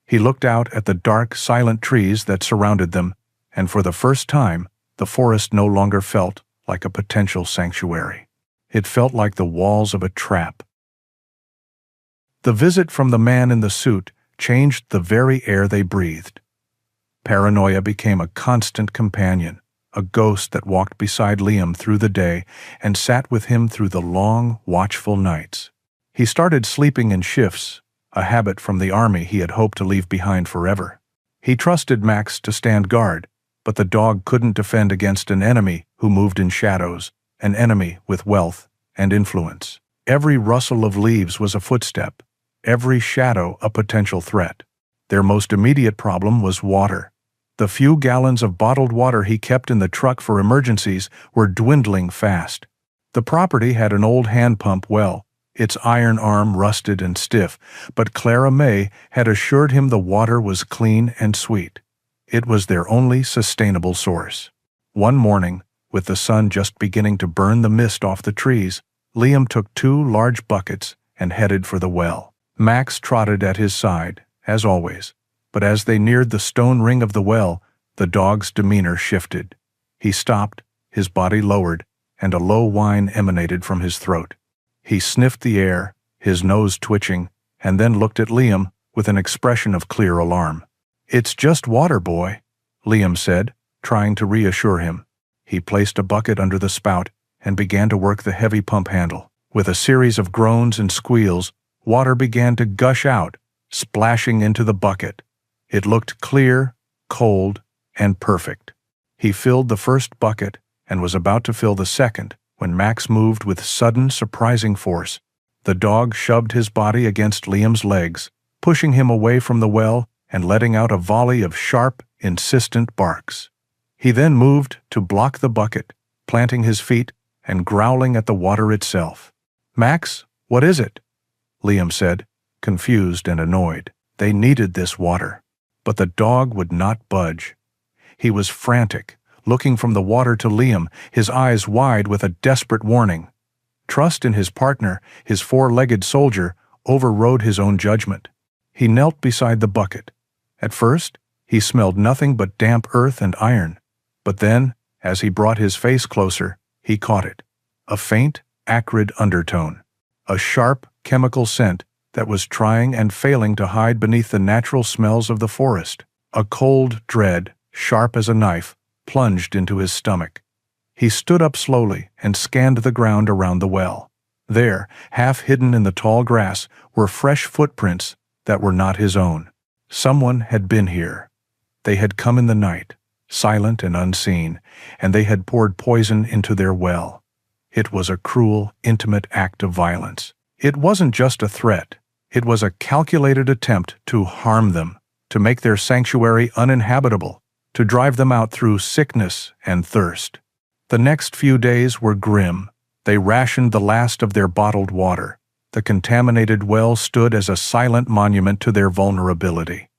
He looked out at the dark, silent trees that surrounded them, and for the first time, the forest no longer felt like a potential sanctuary. It felt like the walls of a trap. The visit from the man in the suit changed the very air they breathed. Paranoia became a constant companion, a ghost that walked beside Liam through the day and sat with him through the long, watchful nights. He started sleeping in shifts, a habit from the army he had hoped to leave behind forever. He trusted Max to stand guard, but the dog couldn't defend against an enemy who moved in shadows, an enemy with wealth and influence. Every rustle of leaves was a footstep, every shadow a potential threat. Their most immediate problem was water. The few gallons of bottled water he kept in the truck for emergencies were dwindling fast. The property had an old hand pump well, its iron arm rusted and stiff, but Clara May had assured him the water was clean and sweet. It was their only sustainable source. One morning, with the sun just beginning to burn the mist off the trees, Liam took 2 large buckets and headed for the well. Max trotted at his side, as always, but as they neared the stone ring of the well, the dog's demeanor shifted. He stopped, his body lowered, and a low whine emanated from his throat. He sniffed the air, his nose twitching, and then looked at Liam with an expression of clear alarm. "It's just water, boy," Liam said, trying to reassure him. He placed a bucket under the spout and began to work the heavy pump handle. With a series of groans and squeals, water began to gush out, splashing into the bucket. It looked clear, cold, and perfect. He filled the first bucket and was about to fill the second when Max moved with sudden, surprising force. The dog shoved his body against Liam's legs, pushing him away from the well and letting out a volley of sharp, insistent barks. He then moved to block the bucket, planting his feet and growling at the water itself. "Max, what is it?" Liam said, confused and annoyed. They needed this water. But the dog would not budge. He was frantic, looking from the water to Liam, his eyes wide with a desperate warning. Trust in his partner, his four-legged soldier, overrode his own judgment. He knelt beside the bucket. At first, he smelled nothing but damp earth and iron. But then, as he brought his face closer, he caught it. A faint, acrid undertone. A sharp, chemical scent that was trying and failing to hide beneath the natural smells of the forest. A cold dread, sharp as a knife, plunged into his stomach. He stood up slowly and scanned the ground around the well. There, half hidden in the tall grass, were fresh footprints that were not his own. Someone had been here. They had come in the night, silent and unseen, and they had poured poison into their well. It was a cruel, intimate act of violence. It wasn't just a threat. It was a calculated attempt to harm them, to make their sanctuary uninhabitable, to drive them out through sickness and thirst. The next few days were grim. They rationed the last of their bottled water. The contaminated well stood as a silent monument to their vulnerability.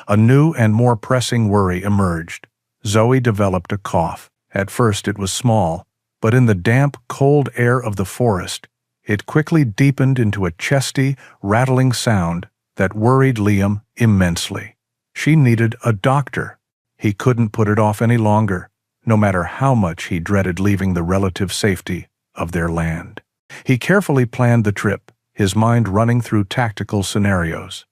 A new and more pressing worry emerged. Zoe developed a cough. At first it was small, but in the damp, cold air of the forest, it quickly deepened into a chesty, rattling sound that worried Liam immensely. She needed a doctor. He couldn't put it off any longer, no matter how much he dreaded leaving the relative safety of their land. He carefully planned the trip, his mind running through tactical scenarios.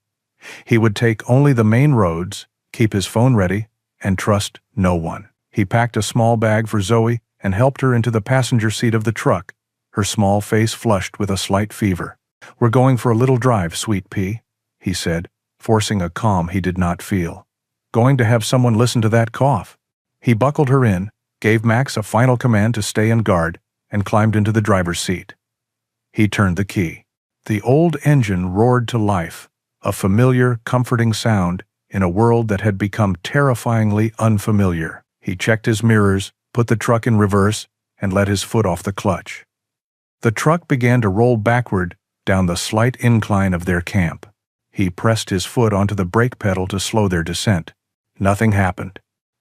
He would take only the main roads, keep his phone ready, and trust no one. He packed a small bag for Zoe and helped her into the passenger seat of the truck, her small face flushed with a slight fever. "We're going for a little drive, sweet pea," he said, forcing a calm he did not feel. "Going to have someone listen to that cough." He buckled her in, gave Max a final command to stay on guard, and climbed into the driver's seat. He turned the key. The old engine roared to life, a familiar, comforting sound in a world that had become terrifyingly unfamiliar. He checked his mirrors, put the truck in reverse, and let his foot off the clutch. The truck began to roll backward down the slight incline of their camp. He pressed his foot onto the brake pedal to slow their descent. Nothing happened.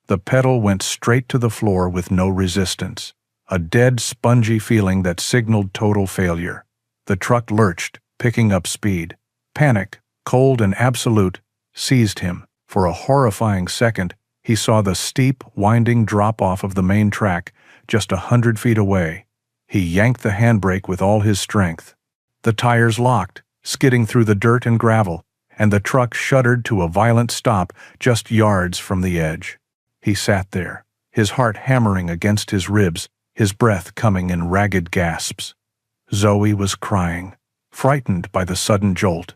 The pedal went straight to the floor with no resistance, a dead, spongy feeling that signaled total failure. The truck lurched, picking up speed. Panic, cold and absolute, seized him. For a horrifying second, he saw the steep, winding drop-off of the main track just 100 feet away. He yanked the handbrake with all his strength. The tires locked, skidding through the dirt and gravel, and the truck shuddered to a violent stop just yards from the edge. He sat there, his heart hammering against his ribs, his breath coming in ragged gasps. Zoe was crying, frightened by the sudden jolt.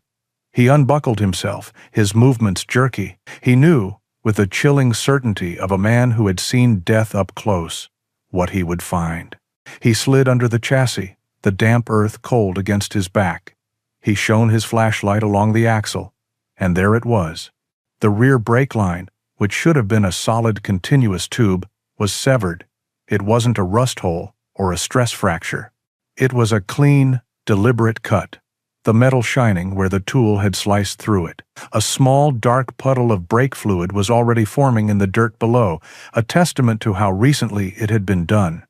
He unbuckled himself, his movements jerky. He knew, with the chilling certainty of a man who had seen death up close, what he would find. He slid under the chassis, the damp earth cold against his back. He shone his flashlight along the axle, and there it was. The rear brake line, which should have been a solid continuous tube, was severed. It wasn't a rust hole or a stress fracture. It was a clean, deliberate cut, the metal shining where the tool had sliced through it. A small, dark puddle of brake fluid was already forming in the dirt below, a testament to how recently it had been done.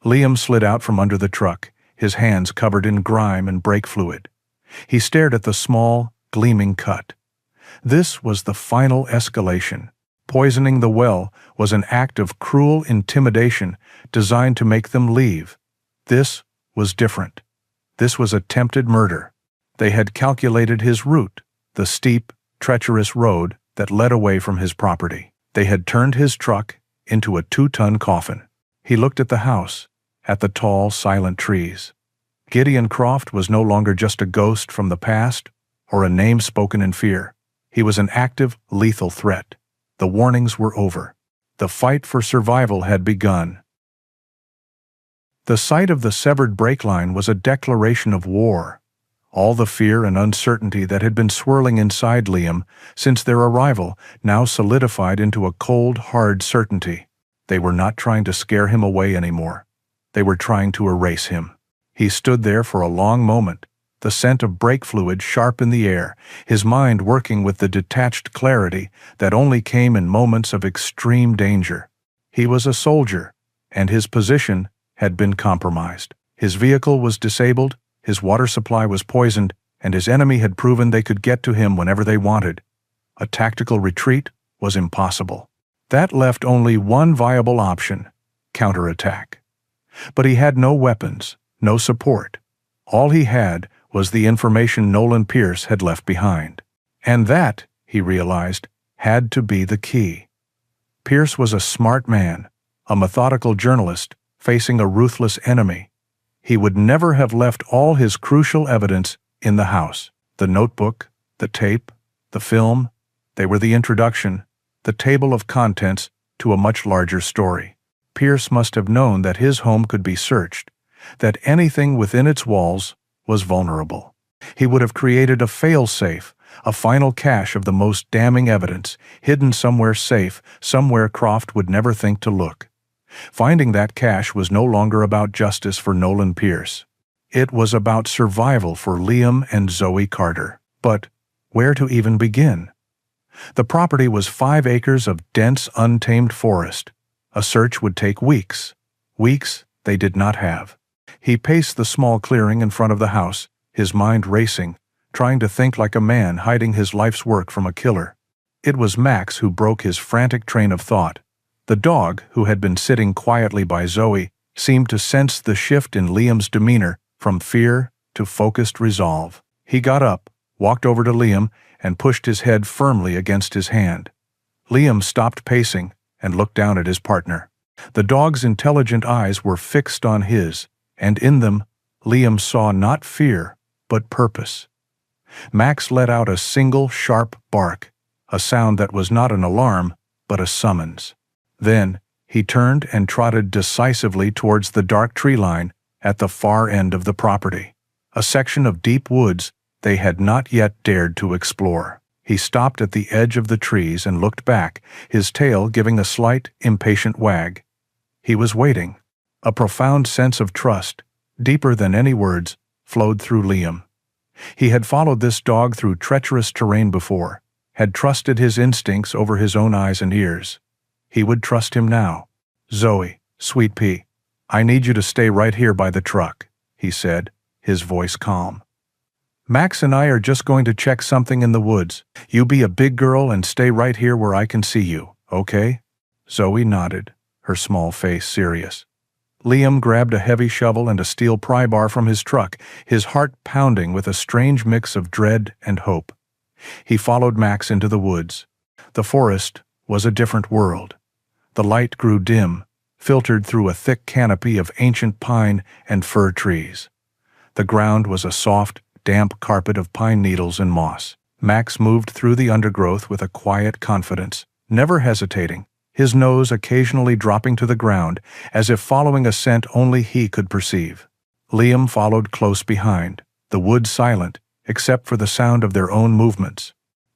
Liam slid out from under the truck, his hands covered in grime and brake fluid. He stared at the small, gleaming cut. This was the final escalation. Poisoning the well was an act of cruel intimidation designed to make them leave. This was different. This was attempted murder. They had calculated his route, the steep, treacherous road that led away from his property. They had turned his truck into a 2-ton coffin. He looked at the house, at the tall, silent trees. Gideon Croft was no longer just a ghost from the past or a name spoken in fear. He was an active, lethal threat. The warnings were over. The fight for survival had begun. The sight of the severed brake line was a declaration of war. All the fear and uncertainty that had been swirling inside Liam since their arrival now solidified into a cold, hard certainty. They were not trying to scare him away anymore. They were trying to erase him. He stood there for a long moment, the scent of brake fluid sharp in the air, his mind working with the detached clarity that only came in moments of extreme danger. He was a soldier, and his position had been compromised. His vehicle was disabled, his water supply was poisoned, and his enemy had proven they could get to him whenever they wanted. A tactical retreat was impossible. That left only one viable option: counterattack. But he had no weapons, no support. All he had was the information Nolan Pierce had left behind. And that, he realized, had to be the key. Pierce was a smart man, a methodical journalist facing a ruthless enemy. He would never have left all his crucial evidence in the house. The notebook, the tape, the film, they were the introduction, the table of contents to a much larger story. Pierce must have known that his home could be searched, that anything within its walls was vulnerable. He would have created a fail-safe, a final cache of the most damning evidence, hidden somewhere safe, somewhere Croft would never think to look. Finding that cache was no longer about justice for Nolan Pierce. It was about survival for Liam and Zoe Carter. But where to even begin? The property was 5 acres of dense, untamed forest. A search would take weeks. Weeks they did not have. He paced the small clearing in front of the house, his mind racing, trying to think like a man hiding his life's work from a killer. It was Max who broke his frantic train of thought. The dog, who had been sitting quietly by Zoe, seemed to sense the shift in Liam's demeanor from fear to focused resolve. He got up, walked over to Liam, and pushed his head firmly against his hand. Liam stopped pacing and looked down at his partner. The dog's intelligent eyes were fixed on his, and in them, Liam saw not fear, but purpose. Max let out a single sharp bark, a sound that was not an alarm, but a summons. Then, he turned and trotted decisively towards the dark tree line at the far end of the property, a section of deep woods they had not yet dared to explore. He stopped at the edge of the trees and looked back, his tail giving a slight, impatient wag. He was waiting. A profound sense of trust, deeper than any words, flowed through Liam. He had followed this dog through treacherous terrain before, had trusted his instincts over his own eyes and ears. He would trust him now. "Zoe, sweet pea, I need you to stay right here by the truck," he said, his voice calm. "Max and I are just going to check something in the woods. You be a big girl and stay right here where I can see you, okay?" Zoe nodded, her small face serious. Liam grabbed a heavy shovel and a steel pry bar from his truck, his heart pounding with a strange mix of dread and hope. He followed Max into the woods. The forest was a different world. The light grew dim, filtered through a thick canopy of ancient pine and fir trees. The ground was a soft, damp carpet of pine needles and moss. Max moved through the undergrowth with a quiet confidence, never hesitating, his nose occasionally dropping to the ground as if following a scent only he could perceive. Liam followed close behind, the woods silent, except for the sound of their own movements.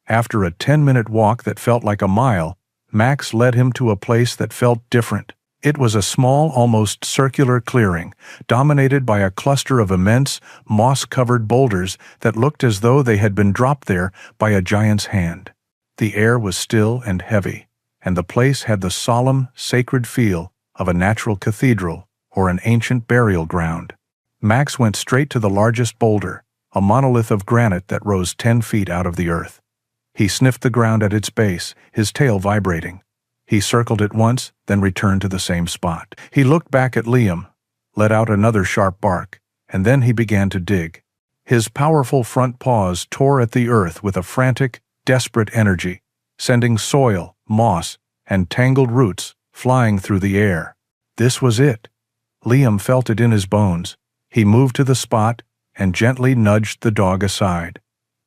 After a 10-minute walk that felt like a mile, Max led him to a place that felt different. It was a small, almost circular clearing, dominated by a cluster of immense, moss-covered boulders that looked as though they had been dropped there by a giant's hand. The air was still and heavy, and the place had the solemn, sacred feel of a natural cathedral or an ancient burial ground. Max went straight to the largest boulder, a monolith of granite that rose 10 feet out of the earth. He sniffed the ground at its base, his tail vibrating. He circled it once, then returned to the same spot. He looked back at Liam, let out another sharp bark, and then he began to dig. His powerful front paws tore at the earth with a frantic, desperate energy, sending soil, moss, and tangled roots flying through the air. This was it. Liam felt it in his bones. He moved to the spot and gently nudged the dog aside.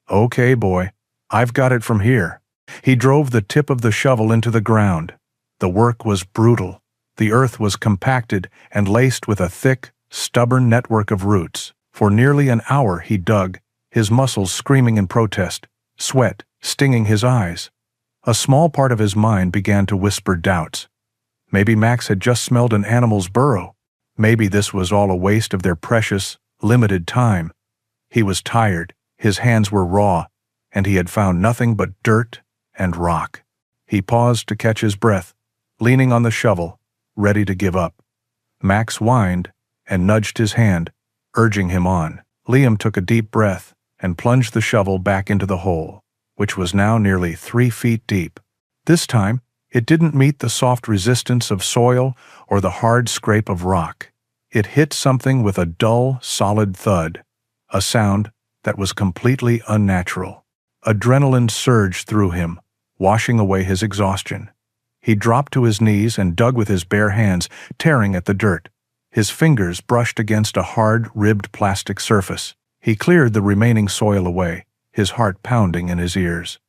"Okay, boy. I've got it from here." He drove the tip of the shovel into the ground. The work was brutal. The earth was compacted and laced with a thick, stubborn network of roots. For nearly an hour he dug, his muscles screaming in protest, sweat stinging his eyes. A small part of his mind began to whisper doubts. Maybe Max had just smelled an animal's burrow. Maybe this was all a waste of their precious, limited time. He was tired, his hands were raw, and he had found nothing but dirt and rock. He paused to catch his breath, leaning on the shovel, ready to give up. Max whined and nudged his hand, urging him on. Liam took a deep breath and plunged the shovel back into the hole, which was now nearly 3 feet deep. This time, it didn't meet the soft resistance of soil or the hard scrape of rock. It hit something with a dull, solid thud, a sound that was completely unnatural. Adrenaline surged through him, washing away his exhaustion. He dropped to his knees and dug with his bare hands, tearing at the dirt. His fingers brushed against a hard, ribbed plastic surface. He cleared the remaining soil away, his heart pounding in his ears.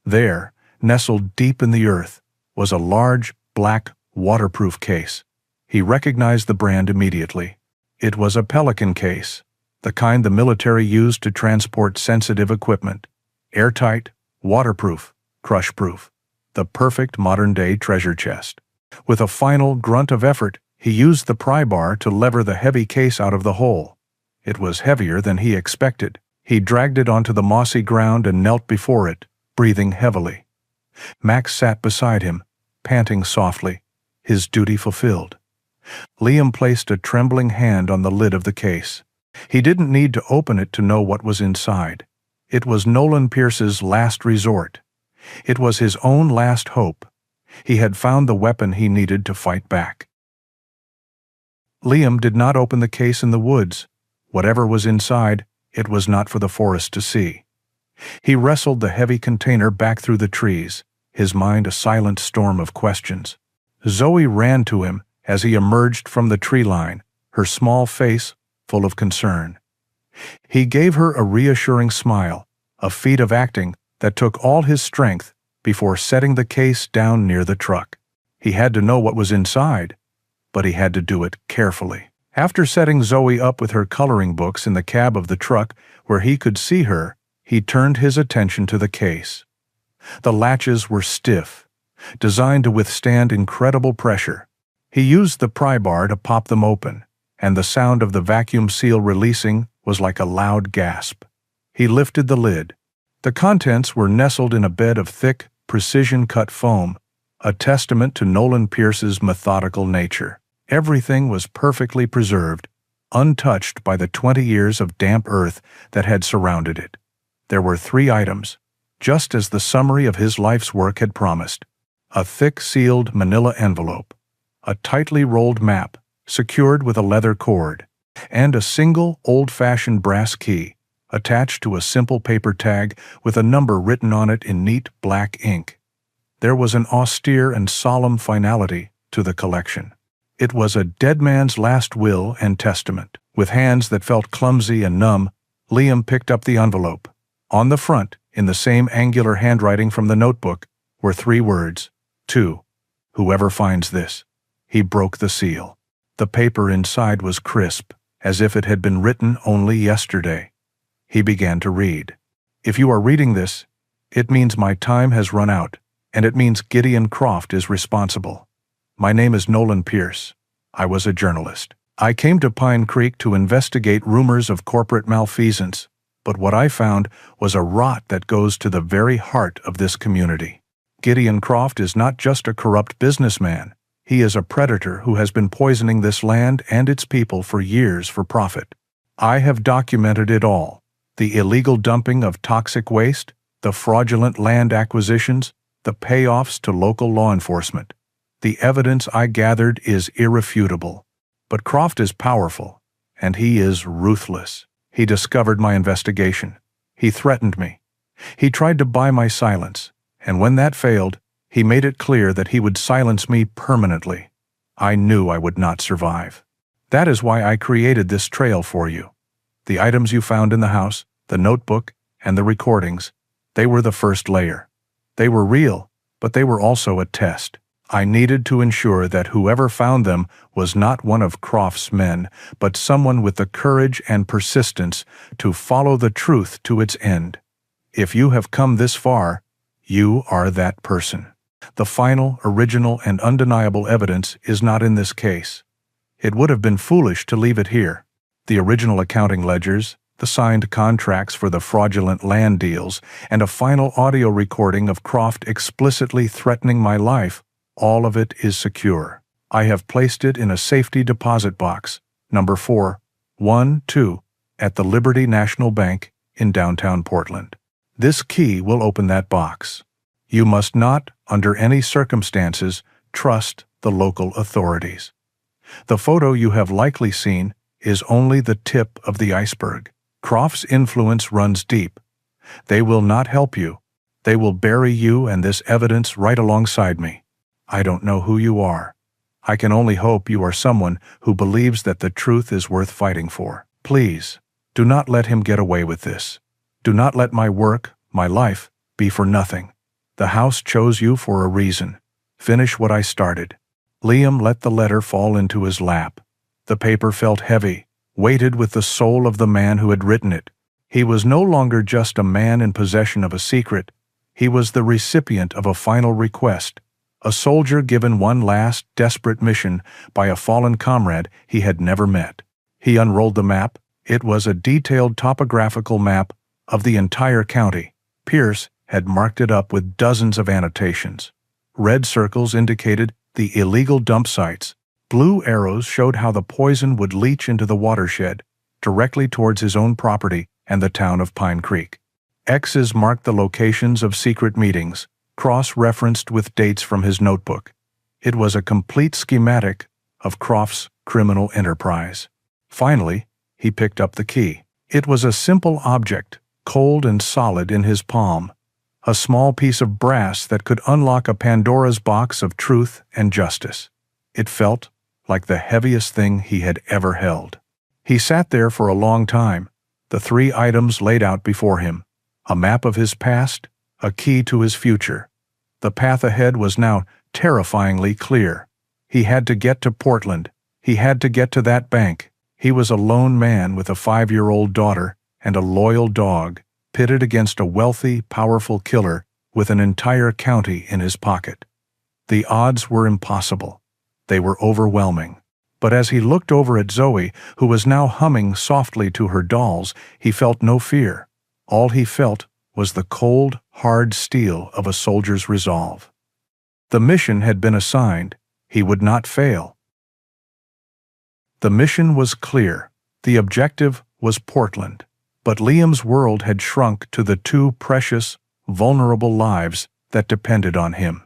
There, nestled deep in the earth, was a large, black, waterproof case. He recognized the brand immediately. It was a Pelican case, the kind the military used to transport sensitive equipment. Airtight, waterproof, crush-proof. The perfect modern-day treasure chest. With a final grunt of effort, he used the pry bar to lever the heavy case out of the hole. It was heavier than he expected. He dragged it onto the mossy ground and knelt before it, breathing heavily. Max sat beside him, panting softly, his duty fulfilled. Liam placed a trembling hand on the lid of the case. He didn't need to open it to know what was inside. It was Nolan Pierce's last resort. It was his own last hope. He had found the weapon he needed to fight back. Liam did not open the case in the woods. Whatever was inside, it was not for the forest to see. He wrestled the heavy container back through the trees, his mind a silent storm of questions. Zoe ran to him as he emerged from the tree line, her small face full of concern. He gave her a reassuring smile, a feat of acting that took all his strength before setting the case down near the truck. He had to know what was inside, but he had to do it carefully. After setting Zoe up with her coloring books in the cab of the truck where he could see her, he turned his attention to the case. The latches were stiff, designed to withstand incredible pressure. He used the pry bar to pop them open, and the sound of the vacuum seal releasing was like a loud gasp. He lifted the lid. The contents were nestled in a bed of thick, precision-cut foam, a testament to Nolan Pierce's methodical nature. Everything was perfectly preserved, untouched by the 20 years of damp earth that had surrounded it. There were 3 items, just as the summary of his life's work had promised: a thick sealed manila envelope, a tightly rolled map secured with a leather cord, and a single old-fashioned brass key attached to a simple paper tag with a number written on it in neat black ink. There was an austere and solemn finality to the collection. It was a dead man's last will and testament. With hands that felt clumsy and numb, Liam picked up the envelope. On the front, in the same angular handwriting from the notebook, were 3 words: "To whoever finds this." He broke the seal. The paper inside was crisp, as if it had been written only yesterday. He began to read. "If you are reading this, it means my time has run out, and it means Gideon Croft is responsible. My name is Nolan Pierce. I was a journalist. I came to Pine Creek to investigate rumors of corporate malfeasance, but what I found was a rot that goes to the very heart of this community. Gideon Croft is not just a corrupt businessman. He is a predator who has been poisoning this land and its people for years for profit. I have documented it all: the illegal dumping of toxic waste, the fraudulent land acquisitions, the payoffs to local law enforcement. The evidence I gathered is irrefutable. But Croft is powerful, and he is ruthless. He discovered my investigation. He threatened me. He tried to buy my silence, and when that failed, he made it clear that he would silence me permanently. I knew I would not survive. That is why I created this trail for you. The items you found in the house, the notebook, and the recordings, they were the first layer. They were real, but they were also a test. I needed to ensure that whoever found them was not one of Croft's men, but someone with the courage and persistence to follow the truth to its end. If you have come this far, you are that person. The final, original, and undeniable evidence is not in this case. It would have been foolish to leave it here. The original accounting ledgers, the signed contracts for the fraudulent land deals, and a final audio recording of Croft explicitly threatening my life, all of it is secure. I have placed it in a safety deposit box, number 412, at the Liberty National Bank in downtown Portland. This key will open that box. You must not, under any circumstances, trust the local authorities. The photo you have likely seen is only the tip of the iceberg. Croft's influence runs deep. They will not help you. They will bury you and this evidence right alongside me. I don't know who you are. I can only hope you are someone who believes that the truth is worth fighting for. Please, do not let him get away with this. Do not let my work, my life, be for nothing. The house chose you for a reason. Finish what I started. Liam let the letter fall into his lap. The paper felt heavy, weighted with the soul of the man who had written it. He was no longer just a man in possession of a secret. He was the recipient of a final request, a soldier given one last, desperate mission by a fallen comrade he had never met. He unrolled the map. It was a detailed topographical map of the entire county. Pierce had marked it up with dozens of annotations. Red circles indicated the illegal dump sites. Blue arrows showed how the poison would leach into the watershed, directly towards his own property and the town of Pine Creek. X's marked the locations of secret meetings, cross-referenced with dates from his notebook. It was a complete schematic of Croft's criminal enterprise. Finally, he picked up the key. It was a simple object, cold and solid in his palm, a small piece of brass that could unlock a Pandora's box of truth and justice. It felt like the heaviest thing he had ever held. He sat there for a long time, the three items laid out before him, a map of his past, a key to his future. The path ahead was now terrifyingly clear. He had to get to Portland. He had to get to that bank. He was a lone man with a 5-year-old daughter and a loyal dog, pitted against a wealthy, powerful killer with an entire county in his pocket. The odds were impossible. They were overwhelming. But as he looked over at Zoe, who was now humming softly to her dolls, he felt no fear. All he felt was the cold, hard steel of a soldier's resolve. The mission had been assigned. He would not fail. The mission was clear. The objective was Portland. But Liam's world had shrunk to the two precious, vulnerable lives that depended on him.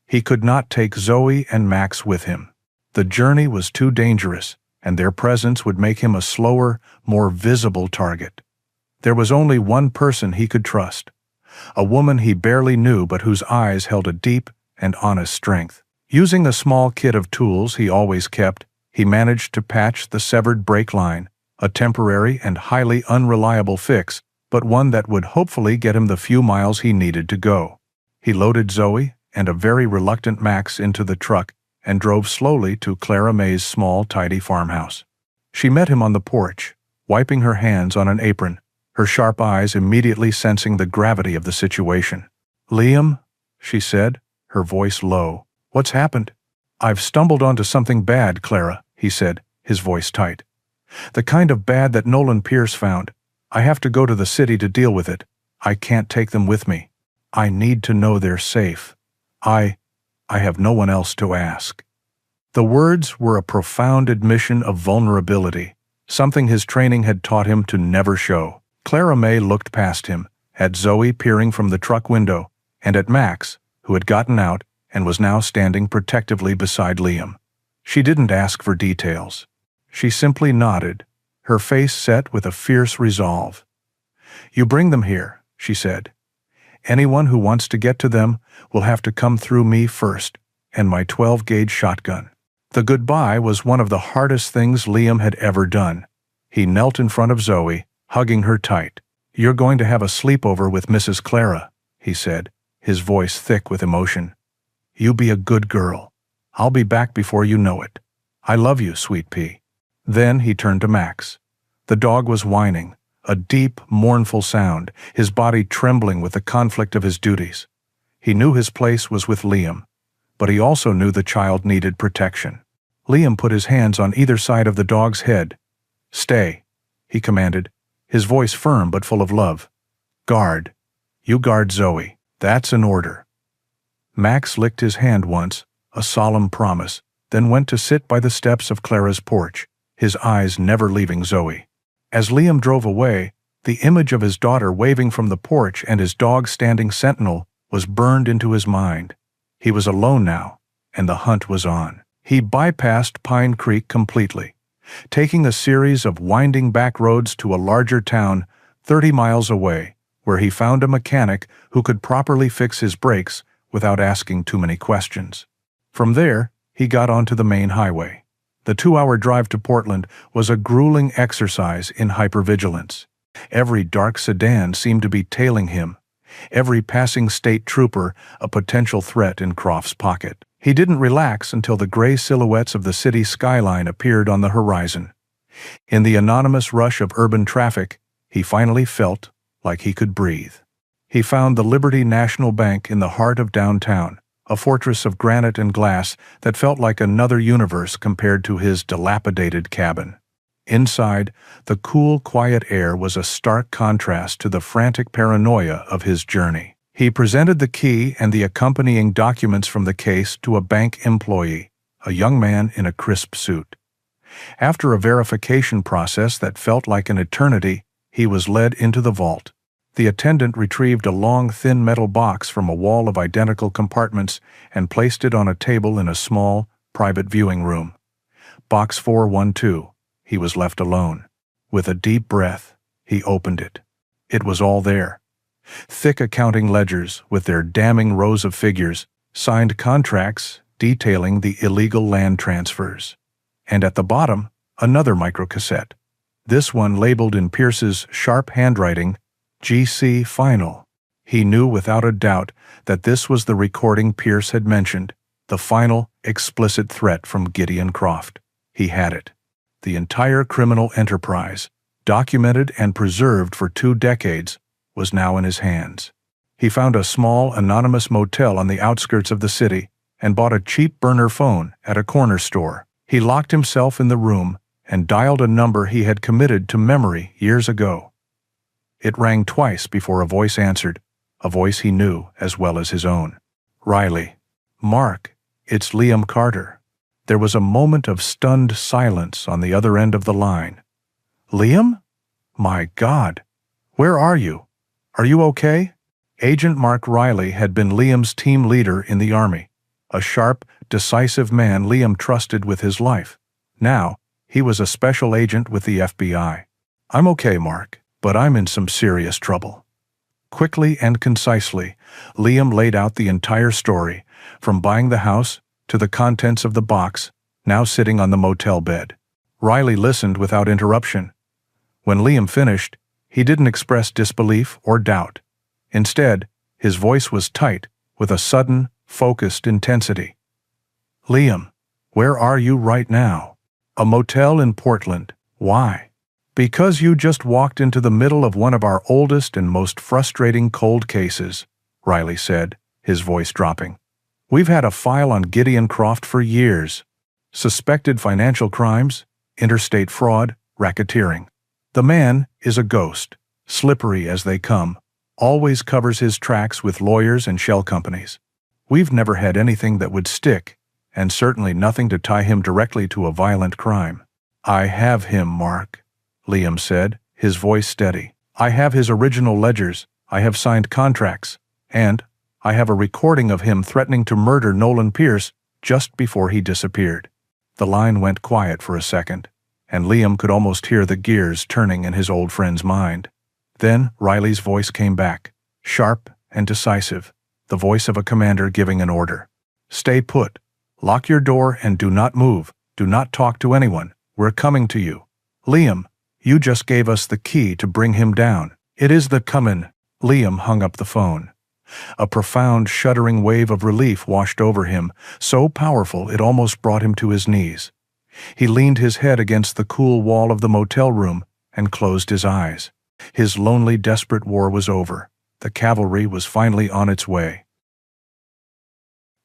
He could not take Zoe and Max with him. The journey was too dangerous, and their presence would make him a slower, more visible target. There was only one person he could trust, a woman he barely knew but whose eyes held a deep and honest strength. Using a small kit of tools he always kept, he managed to patch the severed brake line, a temporary and highly unreliable fix, but one that would hopefully get him the few miles he needed to go. He loaded Zoe and a very reluctant Max into the truck and drove slowly to Clara May's small, tidy farmhouse. She met him on the porch, wiping her hands on an apron, her sharp eyes immediately sensing the gravity of the situation. "Liam," she said, her voice low. "What's happened?" "I've stumbled onto something bad, Clara," he said, his voice tight. "The kind of bad that Nolan Pierce found. I have to go to the city to deal with it. I can't take them with me. I need to know they're safe. I have no one else to ask." The words were a profound admission of vulnerability, something his training had taught him to never show. Clara May looked past him, at Zoe peering from the truck window, and at Max, who had gotten out and was now standing protectively beside Liam. She didn't ask for details. She simply nodded, her face set with a fierce resolve. "You bring them here," she said. "Anyone who wants to get to them will have to come through me first, and my 12-gauge shotgun." The goodbye was one of the hardest things Liam had ever done. He knelt in front of Zoe, hugging her tight. "You're going to have a sleepover with Mrs. Clara," he said, his voice thick with emotion. "You be a good girl. I'll be back before you know it. I love you, sweet pea." Then he turned to Max. The dog was whining, a deep, mournful sound, his body trembling with the conflict of his duties. He knew his place was with Liam, but he also knew the child needed protection. Liam put his hands on either side of the dog's head. "Stay," he commanded, his voice firm but full of love. "Guard. You guard Zoe. That's an order." Max licked his hand once, a solemn promise, then went to sit by the steps of Clara's porch, his eyes never leaving Zoe. As Liam drove away, the image of his daughter waving from the porch and his dog standing sentinel was burned into his mind. He was alone now, and the hunt was on. He bypassed Pine Creek completely, taking a series of winding back roads to a larger town 30 miles away, where he found a mechanic who could properly fix his brakes without asking too many questions. From there, he got onto the main highway. The 2-hour drive to Portland was a grueling exercise in hypervigilance. Every dark sedan seemed to be tailing him, every passing state trooper a potential threat in Croft's pocket. He didn't relax until the gray silhouettes of the city skyline appeared on the horizon. In the anonymous rush of urban traffic, he finally felt like he could breathe. He found the Liberty National Bank in the heart of downtown, a fortress of granite and glass that felt like another universe compared to his dilapidated cabin. Inside, the cool, quiet air was a stark contrast to the frantic paranoia of his journey. He presented the key and the accompanying documents from the case to a bank employee, a young man in a crisp suit. After a verification process that felt like an eternity, he was led into the vault. The attendant retrieved a long, thin metal box from a wall of identical compartments and placed it on a table in a small, private viewing room. Box 412. He was left alone. With a deep breath, he opened it. It was all there. Thick accounting ledgers with their damning rows of figures, signed contracts detailing the illegal land transfers. And at the bottom, another microcassette. This one labeled in Pierce's sharp handwriting, GC Final. He knew without a doubt that this was the recording Pierce had mentioned, the final, explicit threat from Gideon Croft. He had it. The entire criminal enterprise, documented and preserved for 2 decades, was now in his hands. He found a small, anonymous motel on the outskirts of the city and bought a cheap burner phone at a corner store. He locked himself in the room and dialed a number he had committed to memory years ago. It rang twice before a voice answered, a voice he knew as well as his own. "Riley." "Mark, it's Liam Carter." There was a moment of stunned silence on the other end of the line. "Liam? My God. Where are you? Are you okay?" Agent Mark Riley had been Liam's team leader in the Army, a sharp, decisive man Liam trusted with his life. Now, he was a special agent with the FBI. "I'm okay, Mark, but I'm in some serious trouble." Quickly and concisely, Liam laid out the entire story, from buying the house to the contents of the box, now sitting on the motel bed. Riley listened without interruption. When Liam finished, he didn't express disbelief or doubt. Instead, his voice was tight, with a sudden, focused intensity. "Liam, where are you right now?" "A motel in Portland. Why?" "Because you just walked into the middle of one of our oldest and most frustrating cold cases," Riley said, his voice dropping. "We've had a file on Gideon Croft for years. Suspected financial crimes, interstate fraud, racketeering. The man is a ghost, slippery as they come, always covers his tracks with lawyers and shell companies. We've never had anything that would stick, and certainly nothing to tie him directly to a violent crime." "I have him, Mark," Liam said, his voice steady. "I have his original ledgers, I have signed contracts, and I have a recording of him threatening to murder Nolan Pierce just before he disappeared." The line went quiet for a second, and Liam could almost hear the gears turning in his old friend's mind. Then Riley's voice came back, sharp and decisive, the voice of a commander giving an order. "Stay put. Lock your door and do not move. Do not talk to anyone. We're coming to you. Liam, you just gave us the key to bring him down. It is the comin'." Liam hung up the phone. A profound, shuddering wave of relief washed over him, so powerful it almost brought him to his knees. He leaned his head against the cool wall of the motel room and closed his eyes. His lonely, desperate war was over. The cavalry was finally on its way.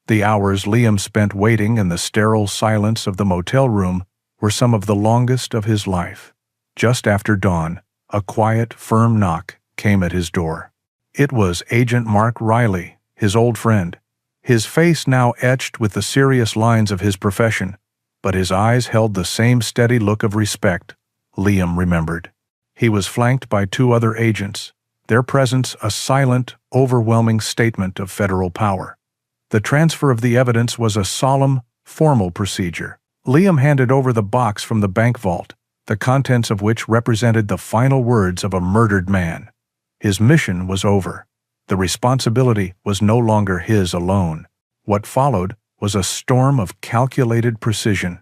The hours Liam spent waiting in the sterile silence of the motel room were some of the longest of his life. Just after dawn, a quiet, firm knock came at his door. It was Agent Mark Riley, his old friend. His face now etched with the serious lines of his profession, but his eyes held the same steady look of respect, Liam remembered. He was flanked by two other agents, their presence a silent, overwhelming statement of federal power. The transfer of the evidence was a solemn, formal procedure. Liam handed over the box from the bank vault, the contents of which represented the final words of a murdered man. His mission was over. The responsibility was no longer his alone. What followed was a storm of calculated precision.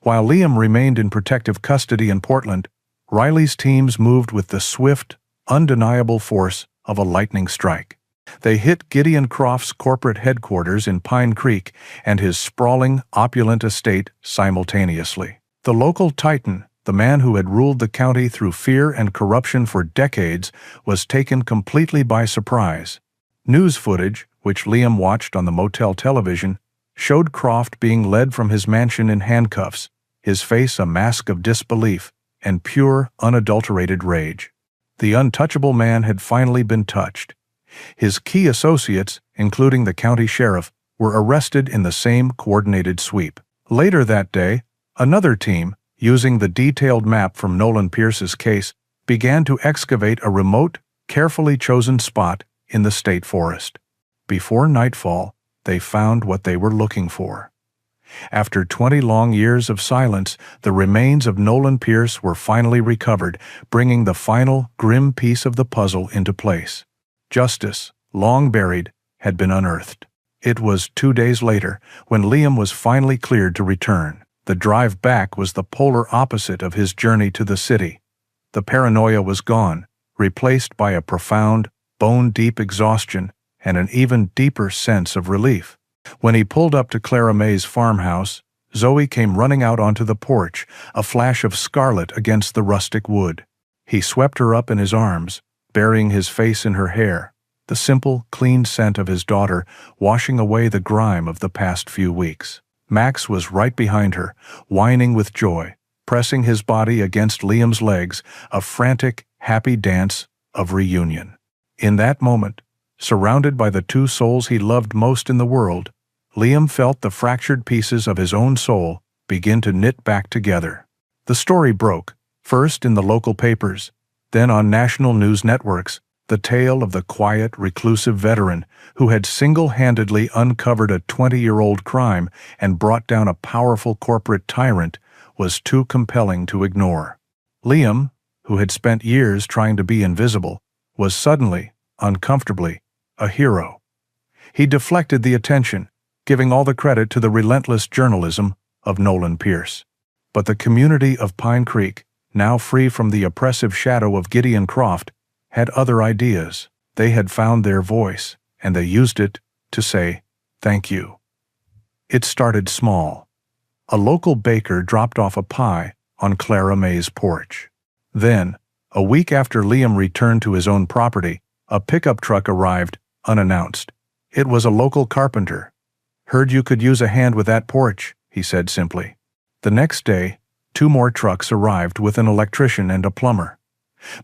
While Liam remained in protective custody in Portland, Riley's teams moved with the swift, undeniable force of a lightning strike. They hit Gideon Croft's corporate headquarters in Pine Creek and his sprawling, opulent estate simultaneously. The local titan, the man who had ruled the county through fear and corruption for decades, was taken completely by surprise. News footage, which Liam watched on the motel television, showed Croft being led from his mansion in handcuffs, his face a mask of disbelief and pure, unadulterated rage. The untouchable man had finally been touched. His key associates, including the county sheriff, were arrested in the same coordinated sweep. Later that day, another team, using the detailed map from Nolan Pierce's case, began to excavate a remote, carefully chosen spot in the state forest. Before nightfall, they found what they were looking for. After 20 long years of silence, the remains of Nolan Pierce were finally recovered, bringing the final, grim piece of the puzzle into place. Justice, long buried, had been unearthed. It was 2 days later when Liam was finally cleared to return. The drive back was the polar opposite of his journey to the city. The paranoia was gone, replaced by a profound, bone-deep exhaustion and an even deeper sense of relief. When he pulled up to Clara May's farmhouse, Zoe came running out onto the porch, a flash of scarlet against the rustic wood. He swept her up in his arms, burying his face in her hair, the simple, clean scent of his daughter washing away the grime of the past few weeks. Max was right behind her, whining with joy, pressing his body against Liam's legs, a frantic, happy dance of reunion. In that moment, surrounded by the two souls he loved most in the world, Liam felt the fractured pieces of his own soul begin to knit back together. The story broke, first in the local papers, then on national news networks. The tale of the quiet, reclusive veteran who had single-handedly uncovered a 20-year-old crime and brought down a powerful corporate tyrant was too compelling to ignore. Liam, who had spent years trying to be invisible, was suddenly, uncomfortably, a hero. He deflected the attention, giving all the credit to the relentless journalism of Nolan Pierce. But the community of Pine Creek, now free from the oppressive shadow of Gideon Croft, had other ideas. They had found their voice, and they used it to say, "Thank you." It started small. A local baker dropped off a pie on Clara May's porch. Then, a week after Liam returned to his own property, a pickup truck arrived, unannounced. It was a local carpenter. "Heard you could use a hand with that porch," he said simply. The next day, 2 more trucks arrived with an electrician and a plumber.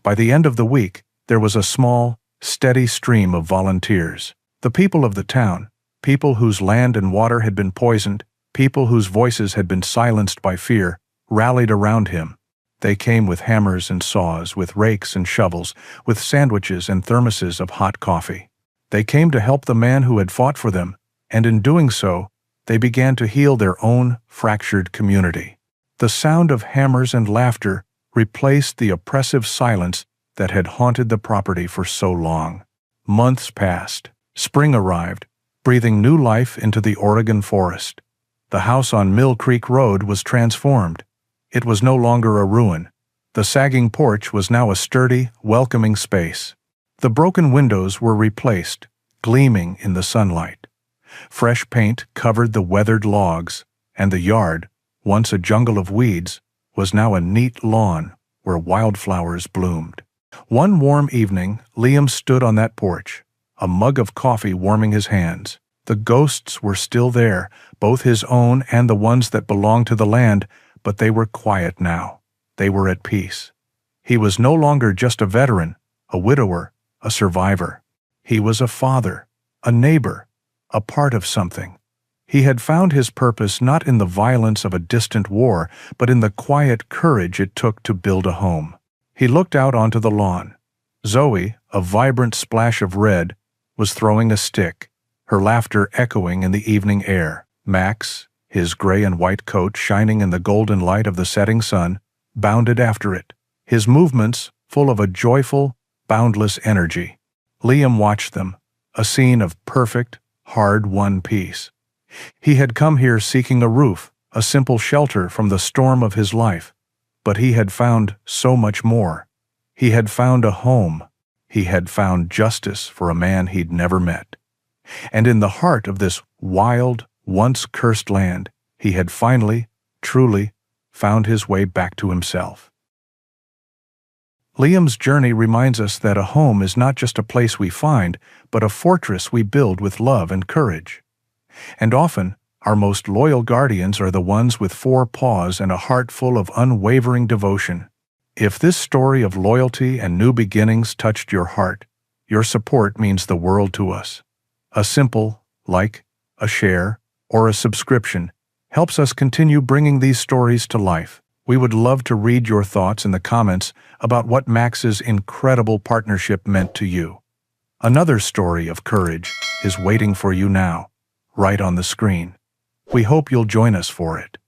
By the end of the week, there was a small, steady stream of volunteers. The people of the town, people whose land and water had been poisoned, people whose voices had been silenced by fear, rallied around him. They came with hammers and saws, with rakes and shovels, with sandwiches and thermoses of hot coffee. They came to help the man who had fought for them, and in doing so, they began to heal their own fractured community. The sound of hammers and laughter replaced the oppressive silence that had haunted the property for so long. Months passed. Spring arrived, breathing new life into the Oregon forest. The house on Mill Creek Road was transformed. It was no longer a ruin. The sagging porch was now a sturdy, welcoming space. The broken windows were replaced, gleaming in the sunlight. Fresh paint covered the weathered logs, and the yard, once a jungle of weeds, was now a neat lawn where wildflowers bloomed. One warm evening, Liam stood on that porch, a mug of coffee warming his hands. The ghosts were still there, both his own and the ones that belonged to the land, but they were quiet now. They were at peace. He was no longer just a veteran, a widower, a survivor. He was a father, a neighbor, a part of something. He had found his purpose not in the violence of a distant war, but in the quiet courage it took to build a home. He looked out onto the lawn. Zoe, a vibrant splash of red, was throwing a stick, her laughter echoing in the evening air. Max, his gray and white coat shining in the golden light of the setting sun, bounded after it, his movements full of a joyful, boundless energy. Liam watched them, a scene of perfect, hard-won peace. He had come here seeking a roof, a simple shelter from the storm of his life, but he had found so much more. He had found a home. He had found justice for a man he'd never met. And in the heart of this wild, once cursed land, he had finally, truly, found his way back to himself. Liam's journey reminds us that a home is not just a place we find, but a fortress we build with love and courage. And often, our most loyal guardians are the ones with four paws and a heart full of unwavering devotion. If this story of loyalty and new beginnings touched your heart, your support means the world to us. A simple like, a share, or a subscription helps us continue bringing these stories to life. We would love to read your thoughts in the comments about what Max's incredible partnership meant to you. Another story of courage is waiting for you now, right on the screen. We hope you'll join us for it.